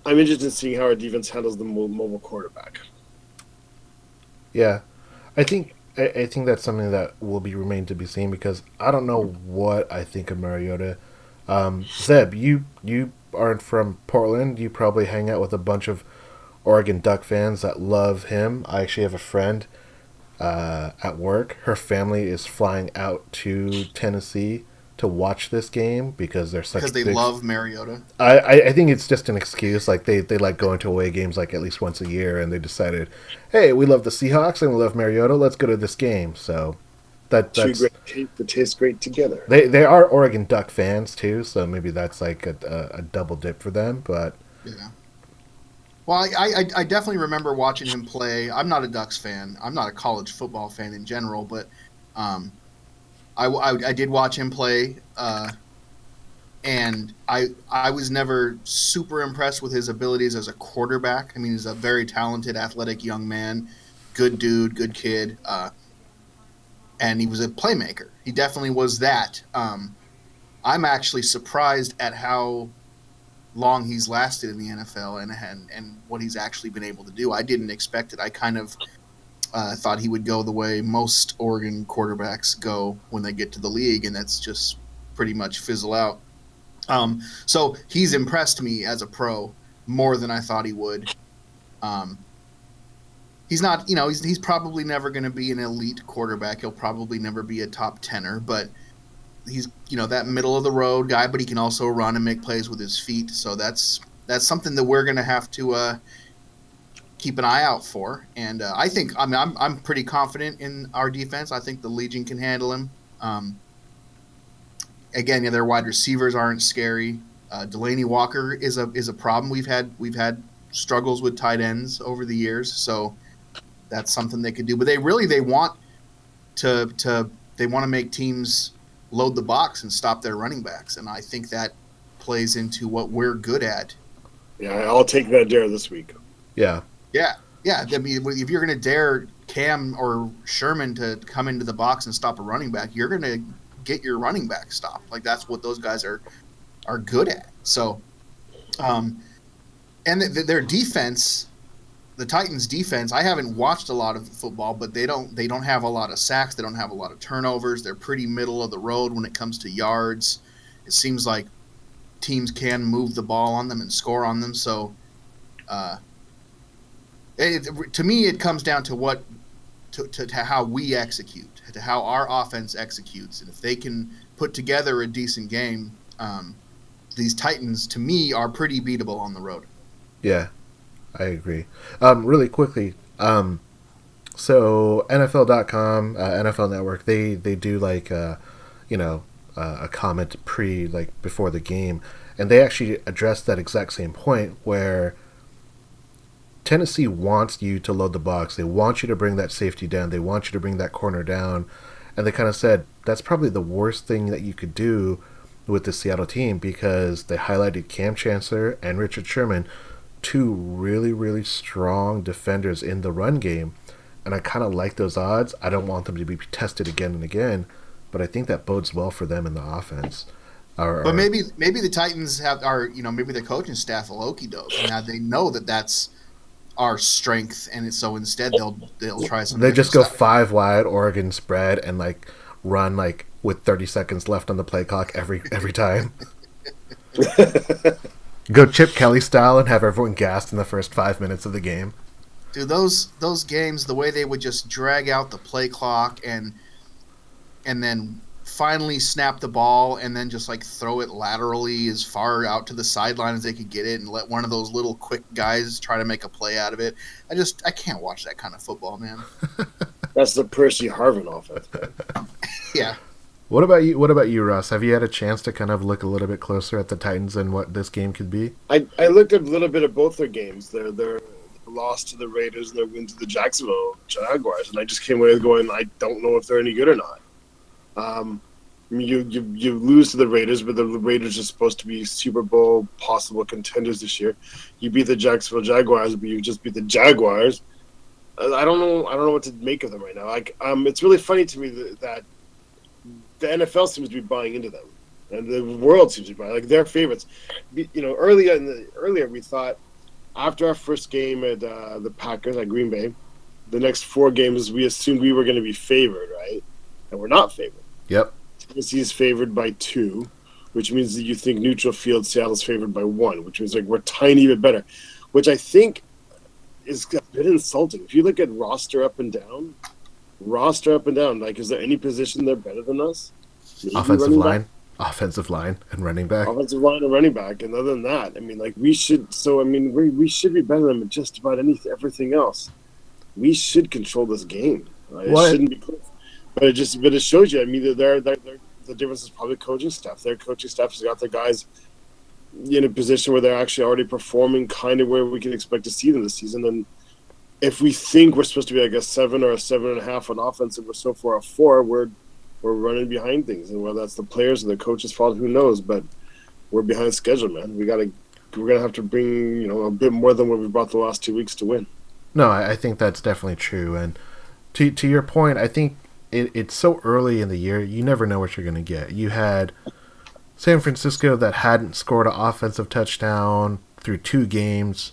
[SPEAKER 2] I'm interested in seeing how our defense handles the mobile quarterback.
[SPEAKER 1] Yeah, I think that's something that will remain to be seen because I don't know what I think of Mariota. Zeb, you aren't from Portland. You probably hang out with a bunch of Oregon Duck fans that love him. I actually have a friend at work. Her family is flying out to Tennessee to watch this game because they're such
[SPEAKER 3] because they love Mariota.
[SPEAKER 1] I think it's just an excuse. Like they like going to away games like at least once a year, and they decided, hey, we love the Seahawks and we love Mariota. Let's go to this game. So that's
[SPEAKER 2] 2 great teams that taste great together.
[SPEAKER 1] They are Oregon Duck fans too, so maybe that's like a double dip for them. But
[SPEAKER 3] yeah. Well, I definitely remember watching him play. I'm not a Ducks fan. I'm not a college football fan in general, but I did watch him play, and I was never super impressed with his abilities as a quarterback. I mean, he's a very talented, athletic young man, good dude, good kid, and he was a playmaker. He definitely was that. I'm actually surprised at how long he's lasted in the NFL and what he's actually been able to do. I didn't expect it. I kind of thought he would go the way most Oregon quarterbacks go when they get to the league, and that's just pretty much fizzle out. So he's impressed me as a pro more than I thought he would. He's not, he's probably never going to be an elite quarterback. He'll probably never be a top 10er, but he's, that middle of the road guy, but he can also run and make plays with his feet. So that's something that we're going to have to keep an eye out for. And I'm pretty confident in our defense. I think the Legion can handle him. Again, their wide receivers aren't scary. Delaney Walker is a problem. We've had struggles with tight ends over the years, so that's something they could do. But they want to make teams load the box and stop their running backs, and I think that plays into what we're good at.
[SPEAKER 2] Yeah, I'll take that dare this week.
[SPEAKER 1] Yeah.
[SPEAKER 3] I mean, if you're going to dare Cam or Sherman to come into the box and stop a running back, you're going to get your running back stopped. Like, that's what those guys are good at. So, and their defense, the Titans' defense, I haven't watched a lot of football, but they don't have a lot of sacks. They don't have a lot of turnovers. They're pretty middle of the road when it comes to yards. It seems like teams can move the ball on them and score on them. So, to me, it comes down to to how we execute, to how our offense executes, and if they can put together a decent game, these Titans, to me, are pretty beatable on the road.
[SPEAKER 1] Yeah, I agree. Really quickly, so NFL.com, NFL Network, they do like a comment before the game, and they actually addressed that exact same point where Tennessee wants you to load the box. They want you to bring that safety down. They want you to bring that corner down. And they kind of said that's probably the worst thing that you could do with the Seattle team, because they highlighted Cam Chancellor and Richard Sherman, two really, really strong defenders in the run game. And I kind of like those odds. I don't want them to be tested again and again, but I think that bodes well for them in the offense.
[SPEAKER 3] But maybe the Titans maybe the coaching staff will okey doke. Now they know that that's our strength, and so instead they'll try something.
[SPEAKER 1] They just go 5 wide, Oregon spread, and run with 30 seconds left on the play clock every time. Go Chip Kelly style and have everyone gassed in the first 5 minutes of the game.
[SPEAKER 3] Dude, those games, the way they would just drag out the play clock and then finally snap the ball and then just throw it laterally as far out to the sideline as they could get it and let one of those little quick guys try to make a play out of it. I can't watch that kind of football, man.
[SPEAKER 2] That's the Percy Harvin offense, man.
[SPEAKER 3] Yeah.
[SPEAKER 1] What about you, Russ? Have you had a chance to kind of look a little bit closer at the Titans and what this game could be?
[SPEAKER 2] I looked at a little bit of both their games. Their loss to the Raiders and their win to the Jacksonville Jaguars, and I just came away going, I don't know if they're any good or not. You lose to the Raiders, but the Raiders are supposed to be Super Bowl possible contenders this year. You beat the Jacksonville Jaguars, but you just beat the Jaguars. I don't know what to make of them right now. It's really funny to me that the NFL seems to be buying into them, and the world seems to be buying they're favorites. Earlier we thought after our first game at the Packers at Green Bay, the next 4 games we assumed we were going to be favored, right? And we're not favored.
[SPEAKER 1] Yep.
[SPEAKER 2] Tennessee is favored by 2, which means that you think neutral field Seattle's favored by 1, which means we're tiny bit better, which I think is a bit insulting. If you look at roster up and down, is there any position they're better than us? Maybe
[SPEAKER 1] offensive line, and running back.
[SPEAKER 2] Offensive line and running back, and other than that, we should. So we should be better than just about everything else. We should control this game. Right? It shouldn't be close. But it shows you. The difference is probably coaching staff. Their coaching staff has got their guys in a position where they're actually already performing kind of where we can expect to see them this season. And if we think we're supposed to be a 7 or a 7.5 on offense, and we're so far a 4, we're running behind things. And whether that's the players or the coach's fault, who knows? But we're behind schedule, man. We're gonna have to bring a bit more than what we brought the last 2 weeks to win.
[SPEAKER 1] No, I think that's definitely true. And to your point, I think it's so early in the year, you never know what you're going to get. You had San Francisco that hadn't scored an offensive touchdown through 2 games.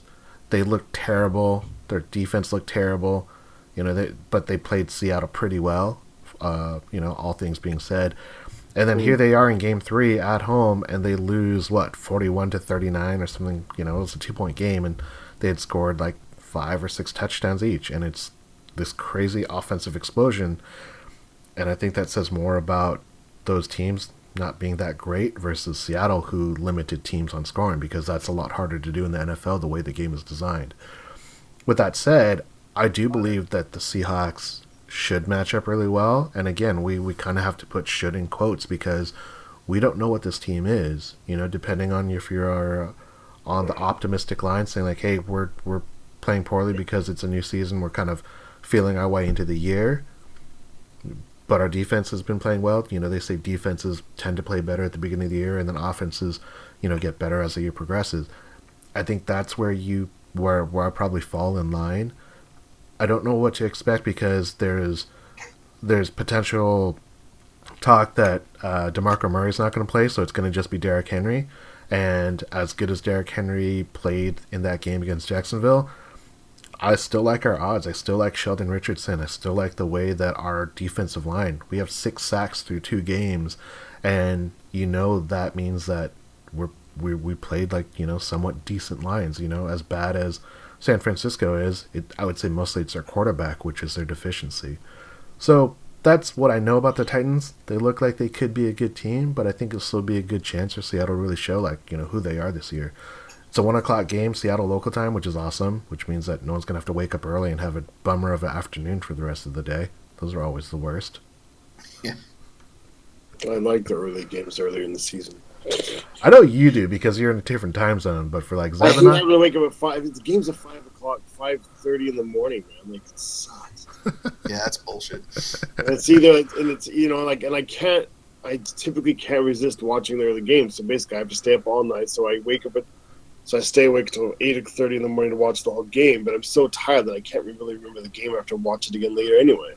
[SPEAKER 1] They looked terrible. Their defense looked terrible. But they played Seattle pretty well, all things being said. And then here they are in game 3 at home, and they lose, 41-39 or something. It was a 2-point game, and they had scored 5 or 6 touchdowns each. And it's this crazy offensive explosion. And I think that says more about those teams not being that great versus Seattle, who limited teams on scoring, because that's a lot harder to do in the NFL the way the game is designed. with that said, I do believe that the Seahawks should match up really well. And again, we kind of have to put should in quotes because we don't know what this team is. You know, depending on if you're on the optimistic line, saying like, "Hey, we're playing poorly because it's a new season. We're kind of feeling our way into the year." But our defense has been playing well. You know, they say defenses tend to play better at the beginning of the year, and then offenses, you know, get better as the year progresses. I think that's where I probably fall in line. I don't know what to expect because there's potential talk that DeMarco Murray's not going to play, so it's going to just be Derrick Henry. And as good as Derrick Henry played in that game against Jacksonville, I still like our odds. I still like Sheldon Richardson. I still like the way that our defensive line. We have 6 sacks through 2 games, and you know that means that we played like, you know, somewhat decent lines. You know, as bad as San Francisco is, I would say mostly it's their quarterback, which is their deficiency. So that's what I know about the Titans. They look like they could be a good team, but I think it'll still be a good chance for Seattle to really show, like, you know, who they are this year. It's a 1 o'clock game, Seattle local time, which is awesome, which means that no one's going to have to wake up early and have a bummer of an afternoon for the rest of the day. Those are always the worst.
[SPEAKER 3] Yeah.
[SPEAKER 2] I like the early games earlier in the season.
[SPEAKER 1] I know you do because you're in a different time zone, but for like Zeb
[SPEAKER 2] I'm going to wake up at 5. The game's at 5 o'clock, 5:30 in the morning, man. Like, it sucks.
[SPEAKER 3] Yeah, that's bullshit.
[SPEAKER 2] And it's either, and it's, you know, like, and I typically can't resist watching the early games. So basically, I have to stay up all night. So I stay awake until 8:30 in the morning to watch the whole game. But I'm so tired that I can't really remember the game after watch it again later anyway.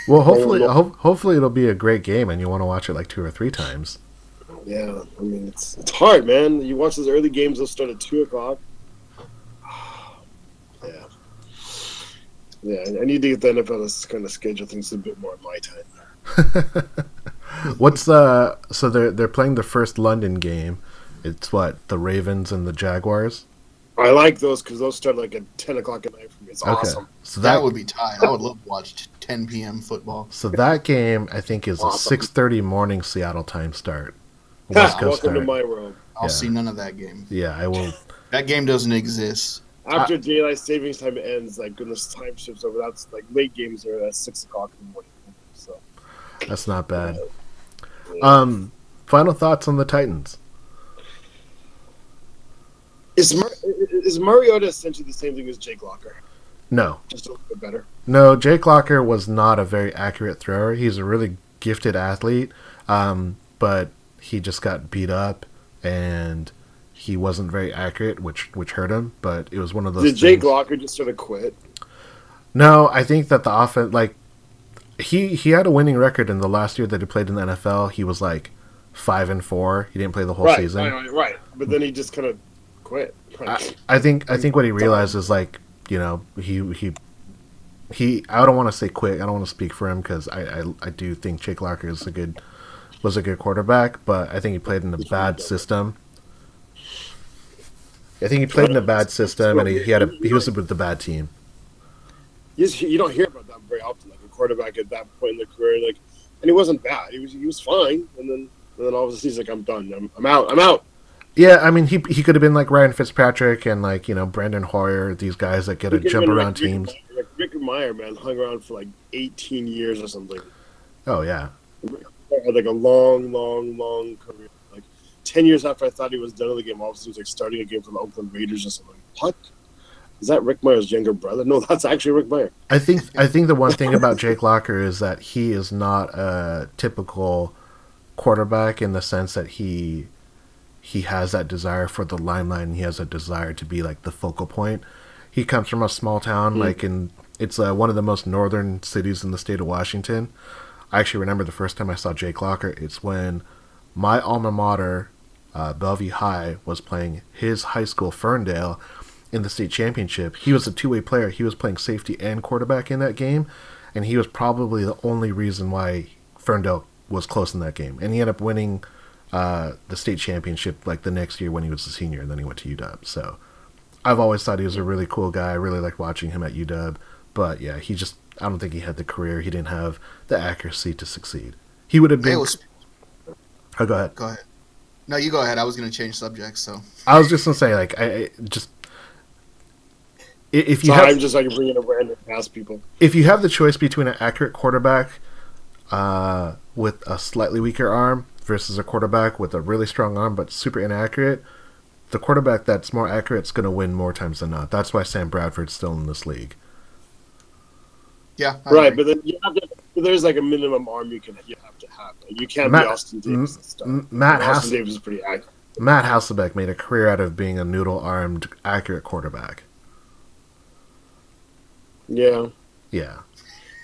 [SPEAKER 1] Well, hopefully it'll be a great game, and you want to watch it like 2 or 3 times.
[SPEAKER 2] Yeah, I mean, it's hard, man. You watch those early games; they'll start at 2 o'clock. Yeah, I need to get the NFL to kind of schedule things a bit more in my time.
[SPEAKER 1] So they're playing the first London game. It's what, the Ravens and the Jaguars?
[SPEAKER 2] I like those because those start like at 10 o'clock at night for me. It's awesome.
[SPEAKER 3] So that would be tight. I would love to watch 10 p.m. football.
[SPEAKER 1] So that game, I think, is awesome. A 6:30 morning Seattle time start.
[SPEAKER 2] West Coast Welcome to my world.
[SPEAKER 3] I'll see none of that game.
[SPEAKER 1] Yeah, I will.
[SPEAKER 3] That game doesn't exist.
[SPEAKER 2] After daylight savings time ends, like when this time shifts over, that's like late games are at 6 o'clock in the morning. So
[SPEAKER 1] that's not bad. Yeah. Final thoughts on the Titans.
[SPEAKER 2] Is Mariota essentially the same thing as Jake Locker?
[SPEAKER 1] No.
[SPEAKER 2] Just a little bit better?
[SPEAKER 1] No, Jake Locker was not a very accurate thrower. He's a really gifted athlete, but he just got beat up, and he wasn't very accurate, which hurt him. But it was one of those
[SPEAKER 2] Did Jake Locker just sort of quit?
[SPEAKER 1] No, I think that the offense, like, he had a winning record in the last year that he played in the NFL. He was like 5-4. He didn't play the whole season.
[SPEAKER 2] Right. But then he just kind of quit.
[SPEAKER 1] I think what he realized is, like, you know, he I don't want to say quit. I don't want to speak for him because I do think Jake Locker was a good quarterback, but I think he played in a bad system. I think he played in a bad system, and he was with the bad team.
[SPEAKER 2] You don't hear about that very often, like a quarterback at that point in their career, like, and he wasn't bad. He was fine, and then all of a sudden he's like, I'm done. I'm out.
[SPEAKER 1] Yeah, I mean, he could have been like Ryan Fitzpatrick and, like, you know, Brandon Hoyer, these guys that get to jump around teams.
[SPEAKER 2] Like Rick Meyer, man, hung around for like 18 years or something.
[SPEAKER 1] Oh yeah,
[SPEAKER 2] had like a long career. Like 10 years after I thought he was done in the game, all of a sudden he was like starting a game for the Oakland Raiders or something. What? Is that Rick Meyer's younger brother? No, that's actually Rick Meyer.
[SPEAKER 1] I think the one thing about Jake Locker is that he is not a typical quarterback in the sense that he has that desire for the limelight, and he has a desire to be like the focal point. He comes from a small town, it's one of the most northern cities in the state of Washington. I actually remember the first time I saw Jake Locker. It's when my alma mater, Bellevue High, was playing his high school, Ferndale, in the state championship. He was a two-way player. He was playing safety and quarterback in that game, and he was probably the only reason why Ferndale was close in that game. And he ended up winning the state championship like the next year when he was a senior, and then he went to UW. So I've always thought he was a really cool guy. I really liked watching him at UW. But yeah, I don't think he had the career. He didn't have the accuracy to succeed. He would have been... Oh, go ahead.
[SPEAKER 3] Go ahead. No, you go ahead. I was going to change subjects, so...
[SPEAKER 1] I was just going to say, like, If you
[SPEAKER 2] So
[SPEAKER 1] have
[SPEAKER 2] I'm just like bringing a random past people.
[SPEAKER 1] if you have the choice between an accurate quarterback with a slightly weaker arm versus a quarterback with a really strong arm but super inaccurate, the quarterback that's more accurate is going to win more times than not. That's why Sam Bradford's still in this league.
[SPEAKER 3] Yeah, I
[SPEAKER 2] Right,
[SPEAKER 3] agree.
[SPEAKER 2] but then you have to, there's like a minimum arm you have to have. Like, you can't be Austin Davis and stuff. Austin Davis is pretty accurate.
[SPEAKER 1] Matt Hasselbeck made a career out of being a noodle-armed, accurate quarterback.
[SPEAKER 2] Yeah,
[SPEAKER 1] Yeah.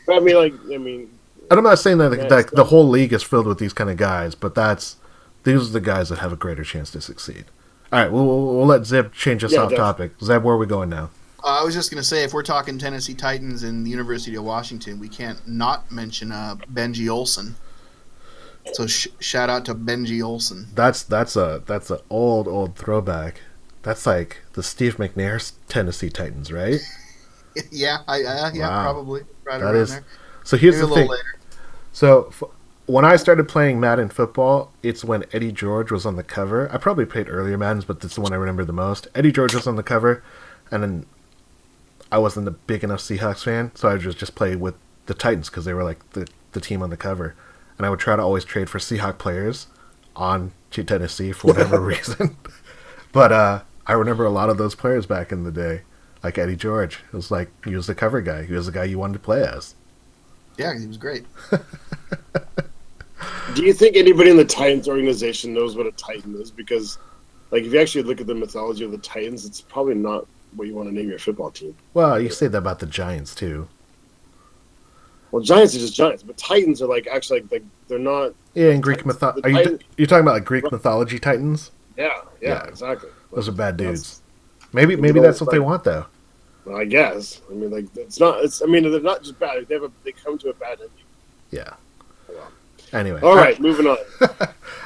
[SPEAKER 2] but I mean,
[SPEAKER 1] And I'm not saying that
[SPEAKER 2] Yeah,
[SPEAKER 1] like the whole league is filled with these kind of guys, but these are the guys that have a greater chance to succeed. All right, we'll let Zeb change us
[SPEAKER 2] Yeah,
[SPEAKER 1] off topic. Zeb, where are we going now?
[SPEAKER 3] I was just going to say, if we're talking Tennessee Titans and the University of Washington, we can't not mention Benji Olson. So shout out to Benji Olson.
[SPEAKER 1] That's a old throwback. That's like the Steve McNair's Tennessee Titans, right?
[SPEAKER 3] Yeah,
[SPEAKER 1] Wow.
[SPEAKER 3] probably right
[SPEAKER 1] That
[SPEAKER 3] around
[SPEAKER 1] is.
[SPEAKER 3] there.
[SPEAKER 1] So here's
[SPEAKER 3] Maybe
[SPEAKER 1] the
[SPEAKER 3] a
[SPEAKER 1] thing.
[SPEAKER 3] little later.
[SPEAKER 1] So when I started playing Madden football, it's when Eddie George was on the cover. I probably played earlier Maddens, but this is the one I remember the most. Eddie George was on the cover, and then I wasn't a big enough Seahawks fan, so I would just play with the Titans because they were like the team on the cover. And I would try to always trade for Seahawk players on to Tennessee for whatever reason. But I remember a lot of those players back in the day, like Eddie George. It was like he was the cover guy. He was the guy you wanted to play as.
[SPEAKER 3] Yeah, he was great.
[SPEAKER 2] do you think anybody in the Titans organization knows what a Titan is? Because, like, if you actually look at the mythology of the Titans, it's probably not what you want to name your football team.
[SPEAKER 1] Well, you say that about the Giants too.
[SPEAKER 2] Well, Giants are just Giants, but Titans are like actually like they're not.
[SPEAKER 1] Yeah, in Greek
[SPEAKER 2] Titans.
[SPEAKER 1] mythology.
[SPEAKER 2] The Titans-
[SPEAKER 1] You're talking about like Greek mythology Titans?
[SPEAKER 2] Yeah,
[SPEAKER 1] Yeah.
[SPEAKER 2] exactly.
[SPEAKER 1] Those are bad
[SPEAKER 2] That's-
[SPEAKER 1] dudes. Maybe that's what they
[SPEAKER 2] like-
[SPEAKER 1] want though.
[SPEAKER 2] Well, I guess. I mean, like it's not. It's. I mean, they're not just bad. They come to a bad ending.
[SPEAKER 1] Yeah.
[SPEAKER 2] Well.
[SPEAKER 1] Anyway.
[SPEAKER 2] All right, moving on.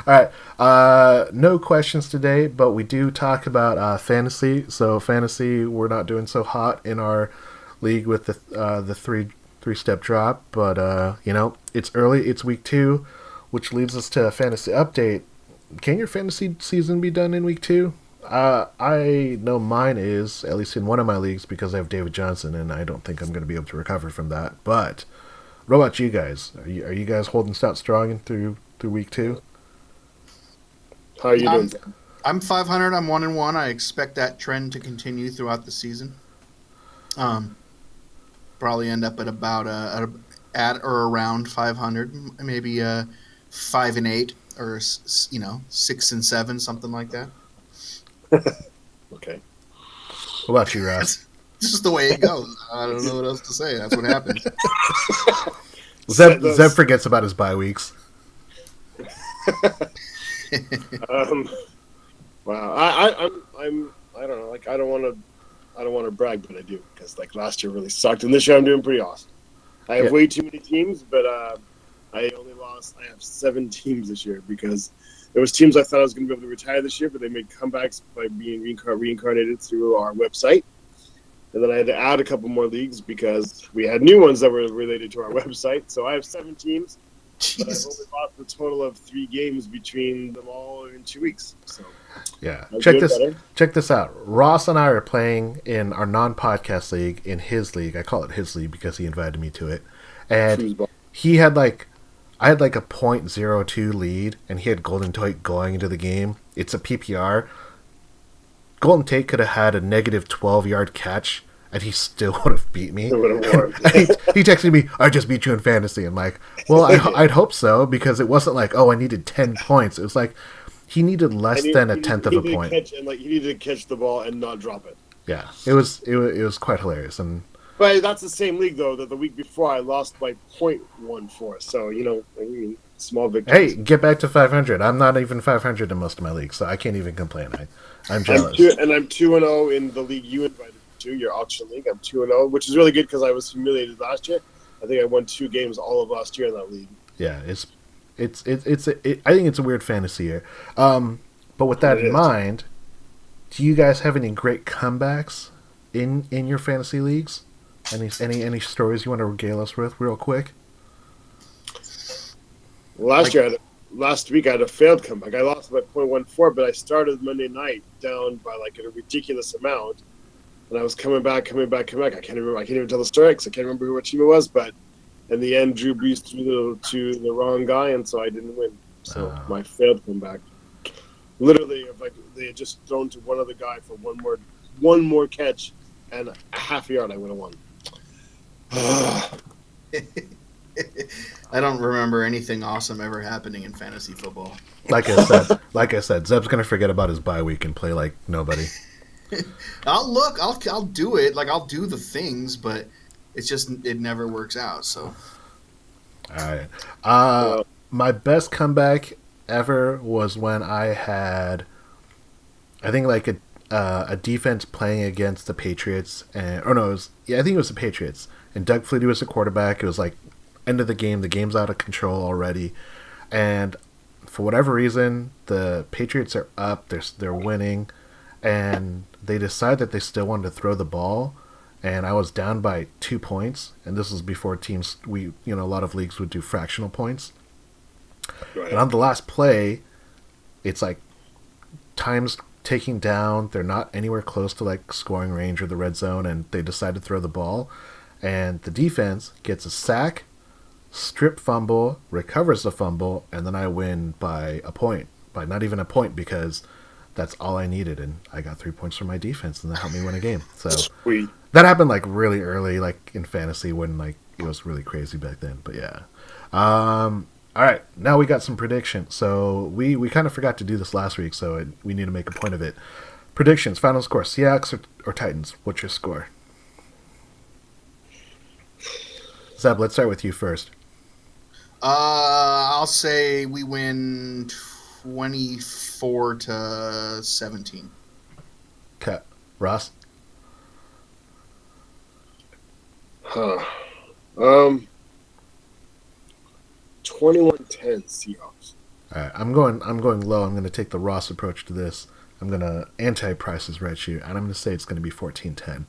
[SPEAKER 1] All right. No questions today, but we do talk about fantasy. So fantasy, we're not doing so hot in our league with the three-step drop, but it's early. It's week 2, which leads us to a fantasy update. Can your fantasy season be done in week 2? I know mine is, at least in one of my leagues, because I have David Johnson, and I don't think I'm going to be able to recover from that. But what about you guys? Are you guys holding stout strong through week 2?
[SPEAKER 2] How are you doing?
[SPEAKER 3] I'm 500. I'm 1-1. I expect that trend to continue throughout the season. Probably end up at about at or around 500, maybe 5-8 or 6-7, something like that.
[SPEAKER 2] Okay.
[SPEAKER 1] What about you, Ross?
[SPEAKER 3] This is the way it goes. I don't know what else to say. That's what happens.
[SPEAKER 1] Zeb forgets about his bye weeks.
[SPEAKER 2] Wow. I don't know. Like I don't want to brag, but I do because like last year really sucked, and this year I'm doing pretty awesome. I have way too many teams, but I have 7 teams this year because there was teams I thought I was going to be able to retire this year, but they made comebacks by being reincarnated through our website. And then I had to add a couple more leagues because we had new ones that were related to our website. So I have 7 teams, but I've only lost a total of 3 games between them all in 2 weeks. So
[SPEAKER 1] Yeah.
[SPEAKER 2] I'm
[SPEAKER 1] Check
[SPEAKER 2] doing
[SPEAKER 1] this.
[SPEAKER 2] better.
[SPEAKER 1] Check this out. Ross and I are playing in our non-podcast league in his league. I call it his league because he invited me to it, and
[SPEAKER 2] Foosball.
[SPEAKER 1] he had like. I had like a .02 lead, and he had Golden Tate going into the game. It's a PPR. Golden Tate could have had a negative 12-yard catch, and he still would have beat me.
[SPEAKER 2] It would have won.
[SPEAKER 1] he texted me, "I just beat you in fantasy." I'm like, "Well, I'd hope so," because it wasn't like, "Oh, I needed 10 points." It was like he needed less than a tenth of a point.
[SPEAKER 2] He needed to catch the ball and not drop it.
[SPEAKER 1] Yeah, it was quite hilarious, and
[SPEAKER 2] But that's the same league, though, that the week before I lost by .14. So, I mean, small victories.
[SPEAKER 1] hey, get back to 500. I'm not even 500 in most of my leagues, so I can't even complain. I'm jealous.
[SPEAKER 2] I'm 2-0 in the league you invited me to, your auction league. I'm 2-0, which is really good because I was humiliated last year. I think I won 2 games all of last year in that league.
[SPEAKER 1] Yeah, I think it's a weird fantasy year. But with that in mind, do you guys have any great comebacks in your fantasy leagues? Any stories you want to regale us with real quick?
[SPEAKER 2] Last week I had a failed comeback. I lost by .14, but I started Monday night down by like a ridiculous amount, and I was coming back. I can't remember. I can't even tell the strikes. I can't remember what team it was, but in the end, Drew Brees threw to the wrong guy, and so I didn't win. So my failed comeback. Literally, if they had just thrown to one other guy for one more catch and a half yard, I would have won.
[SPEAKER 3] I don't remember anything awesome ever happening in fantasy football.
[SPEAKER 1] Like I said, Zeb's gonna forget about his bye week and play like nobody.
[SPEAKER 3] I'll do it. Like, I'll do the things, but it's just it never works out. So,
[SPEAKER 1] all right. My best comeback ever was when I had, I think like a defense playing against the Patriots, I think it was the Patriots, and Doug Flutie was the quarterback. It was like end of the game. The game's out of control already, and for whatever reason, the Patriots are up. They're winning, and they decide that they still wanted to throw the ball, and I was down by 2 points. And this was before teams a lot of leagues would do fractional points. Right. And on the last play, it's like time's taking down. They're not anywhere close to like scoring range or the red zone, and they decide to throw the ball, and the defense gets a sack, strip fumble, recovers the fumble, and then I win by a point. By not even a point, because that's all I needed, and I got 3 points from my defense, and that helped me win a game. So
[SPEAKER 2] Sweet.
[SPEAKER 1] That happened like really early, like in fantasy, when like it was really crazy back then. But yeah. All right, now we got some predictions. So we kind of forgot to do this last week, so we need to make a point of it. Predictions, final score: Seahawks or Titans? What's your score? Zeb, let's start with you first.
[SPEAKER 3] I'll say we win 24-17.
[SPEAKER 1] Okay, Ross.
[SPEAKER 2] 21-10 Seahawks.
[SPEAKER 1] All right, I'm going low. I'm going to take the Ross approach to this. I'm going to anti-Price's Right shoe, and I'm going to say it's going to be 14-10.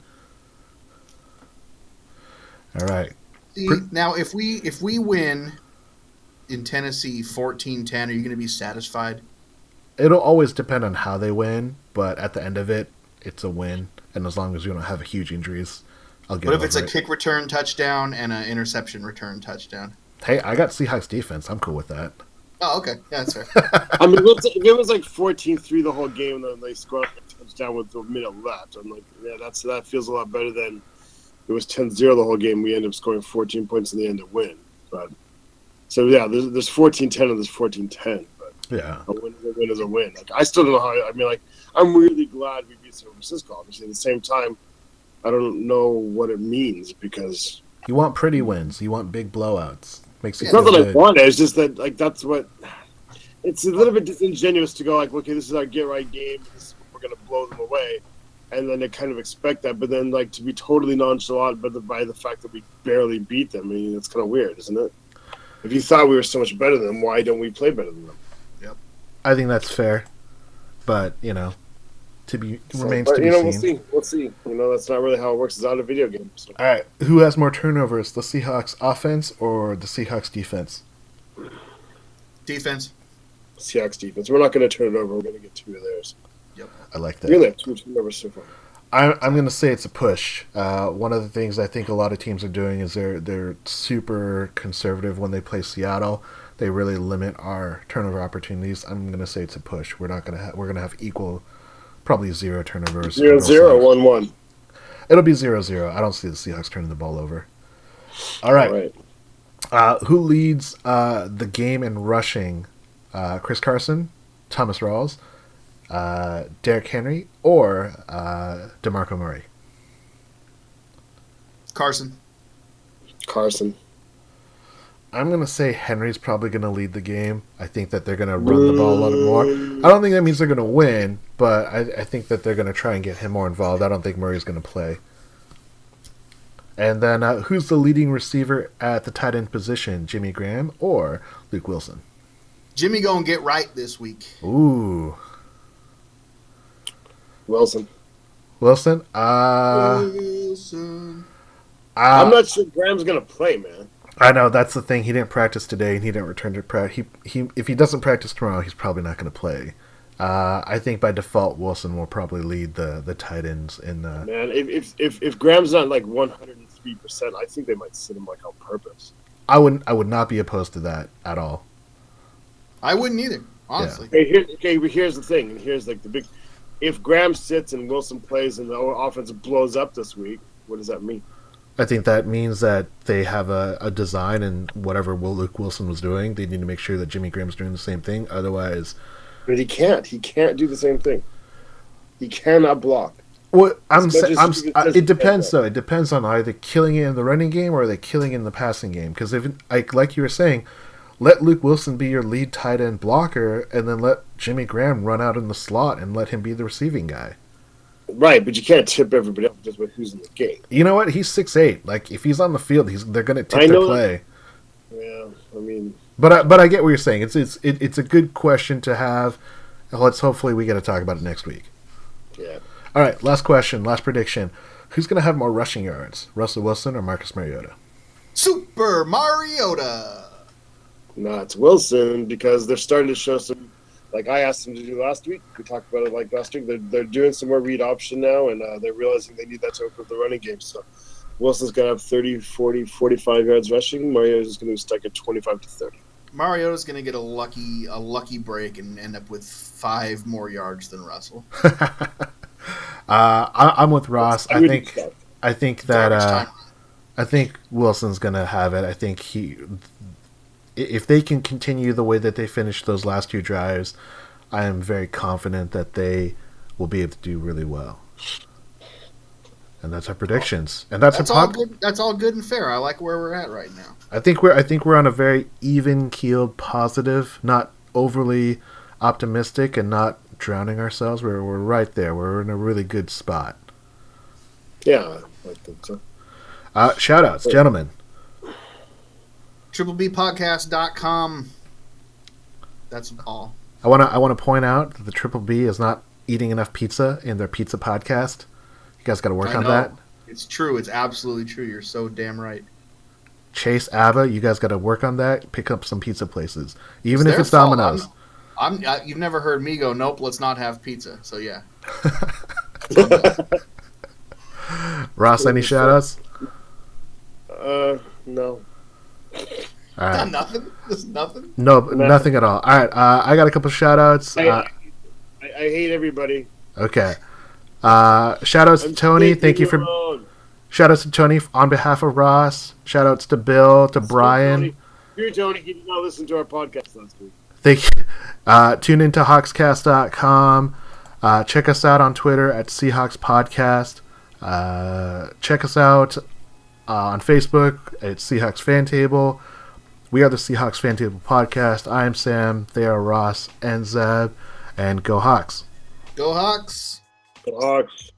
[SPEAKER 1] All right.
[SPEAKER 3] Now, if we win in Tennessee 14-10, are you going to be satisfied?
[SPEAKER 1] It'll always depend on how they win, but at the end of it, it's a win. And as long as we don't have huge injuries, I'll get it.
[SPEAKER 3] What if it's a kick return touchdown and an interception return touchdown?
[SPEAKER 1] Hey, I got Seahawks defense. I'm cool with that.
[SPEAKER 3] Oh, okay. Yeah, that's fair.
[SPEAKER 2] I mean, if it was like 14-3 the whole game, and then they scored a touchdown with a minute left, I'm like, yeah, that feels a lot better than it was 10-0 the whole game. We ended up scoring 14 points in the end to win. But so yeah, there's 14-10 and there's 14-10. But
[SPEAKER 1] yeah,
[SPEAKER 2] a win is a win. Like, I still don't know how. I mean, like, I'm really glad we beat San Francisco. Obviously, at the same time, I don't know what it means, because
[SPEAKER 1] you want pretty wins, you want big blowouts. Makes you
[SPEAKER 2] it's not that
[SPEAKER 1] good.
[SPEAKER 2] I want it. It's just that, like, that's what. It's a little bit disingenuous to go like, okay, this is our get right game. We're gonna blow them away, and then they kind of expect that. But then, like, to be totally nonchalant, by the fact that we barely beat them, I mean, it's kind of weird, isn't it? If you thought we were so much better than them, why don't we play better than them?
[SPEAKER 3] Yep.
[SPEAKER 1] I think that's fair, but remains to be seen.
[SPEAKER 2] We'll see. That's not really how it works. It's not a video game. So.
[SPEAKER 1] All right, who has more turnovers, the Seahawks offense or the Seahawks defense?
[SPEAKER 3] Defense.
[SPEAKER 2] Seahawks defense. We're not going to turn it over. We're going to get 2 of theirs.
[SPEAKER 3] Yep.
[SPEAKER 1] I like that.
[SPEAKER 2] We're going to have 2 turnovers so far.
[SPEAKER 1] I'm going to say it's a push. One of the things I think a lot of teams are doing is they're super conservative when they play Seattle. They really limit our turnover opportunities. I'm going to say it's a push. We're going to have equal, probably 0 turnovers.
[SPEAKER 2] 0-0, 1-1.
[SPEAKER 1] It'll be 0-0. I don't see the Seahawks turning the ball over. All right. Who leads the game in rushing? Chris Carson, Thomas Rawls, Derrick Henry, or DeMarco Murray?
[SPEAKER 3] Carson.
[SPEAKER 1] I'm going to say Henry's probably going to lead the game. I think that they're going to run the ball a lot more. I don't think that means they're going to win, but I think that they're going to try and get him more involved. I don't think Murray's going to play. And then who's the leading receiver at the tight end position, Jimmy Graham or Luke Willson?
[SPEAKER 3] Jimmy gonna get right this week.
[SPEAKER 1] Ooh.
[SPEAKER 2] Willson.
[SPEAKER 1] Wilson?
[SPEAKER 3] Willson.
[SPEAKER 2] I'm not sure Graham's going to play, man.
[SPEAKER 1] I know, that's the thing. He didn't practice today, and he didn't return to practice. If he doesn't practice tomorrow, he's probably not going to play. I think by default Willson will probably lead the tight ends in the.
[SPEAKER 2] Man, if Graham's not like 103%, I think they might sit him like on purpose.
[SPEAKER 1] I would not be opposed to that at all.
[SPEAKER 3] I wouldn't either, honestly.
[SPEAKER 2] But here's the thing, and here's like the big. If Graham sits and Willson plays and the offense blows up this week, what does that mean?
[SPEAKER 1] I think that means that they have a design, and whatever Luke Willson was doing, they need to make sure that Jimmy Graham's doing the same thing. Otherwise,
[SPEAKER 2] but he can't. He can't do the same thing. He cannot block.
[SPEAKER 1] Well, it depends though. It depends on either killing it in the running game or they killing it in the passing game. Because if, like you were saying, let Luke Willson be your lead tight end blocker, and then let Jimmy Graham run out in the slot and let him be the receiving guy.
[SPEAKER 2] Right, but you can't tip everybody up just with who's in the game.
[SPEAKER 1] You know what? He's 6'8". Like if he's on the field, they're going to tip their play.
[SPEAKER 2] Yeah, I mean,
[SPEAKER 1] but I get what you're saying. It's a good question to have. Hopefully we get to talk about it next week.
[SPEAKER 2] Yeah.
[SPEAKER 1] All right, last question, last prediction. Who's going to have more rushing yards, Russell Wilson or Marcus Mariota?
[SPEAKER 3] Super Mariota.
[SPEAKER 2] No, it's Willson because they're starting to show some. Like I asked them to do last week. We talked about it like last week. They're doing some more read option now, and they're realizing they need that to open up the running game. So Wilson's going to have 30, 40, 45 yards rushing. Mariota's going to be stuck at 25 to 30.
[SPEAKER 3] Mariota's going to get a lucky break and end up with 5 more yards than Russell.
[SPEAKER 1] I'm with Ross. I think Wilson's going to have it. I think if they can continue the way that they finished those last 2 drives, I am very confident that they will be able to do really well. And that's our predictions. And that's
[SPEAKER 3] all good. That's all good and fair. I like where we're at right now.
[SPEAKER 1] I think we're on a very even-keeled positive, not overly optimistic and not drowning ourselves. We're right there. We're in a really good spot.
[SPEAKER 2] Yeah, I think so.
[SPEAKER 1] Shout-outs, gentlemen.
[SPEAKER 3] TripleBpodcast.com. That's all.
[SPEAKER 1] I want to point out that the Triple B is not eating enough pizza in their pizza podcast. You guys got to work on that.
[SPEAKER 3] It's true. It's absolutely true. You're so damn right.
[SPEAKER 1] Chase, Ava, you guys got to work on that. Pick up some pizza places, even if it's Domino's.
[SPEAKER 3] You've never heard me go, nope, let's not have pizza. So yeah.
[SPEAKER 1] Ross, any shout-outs?
[SPEAKER 2] No.
[SPEAKER 1] All right.
[SPEAKER 3] Nothing? Just nothing?
[SPEAKER 1] No, nothing at all. All right, I got a couple shout-outs.
[SPEAKER 2] I hate everybody.
[SPEAKER 1] Okay. Shout-outs to Tony. Thank you for... Shout-outs to Tony on behalf of Ross. Shout-outs to Bill, to Brian.
[SPEAKER 2] Tony, he did not listen to our podcast last week.
[SPEAKER 1] Thank you. Tune into Hawkscast.com. Check us out on Twitter at Seahawks Podcast. Check us out on Facebook at Seahawks Fan Table. We are the Seahawks Fan Table Podcast. I am Sam. They are Ross and Zeb. And go Hawks.
[SPEAKER 3] Go Hawks.
[SPEAKER 2] Go Hawks.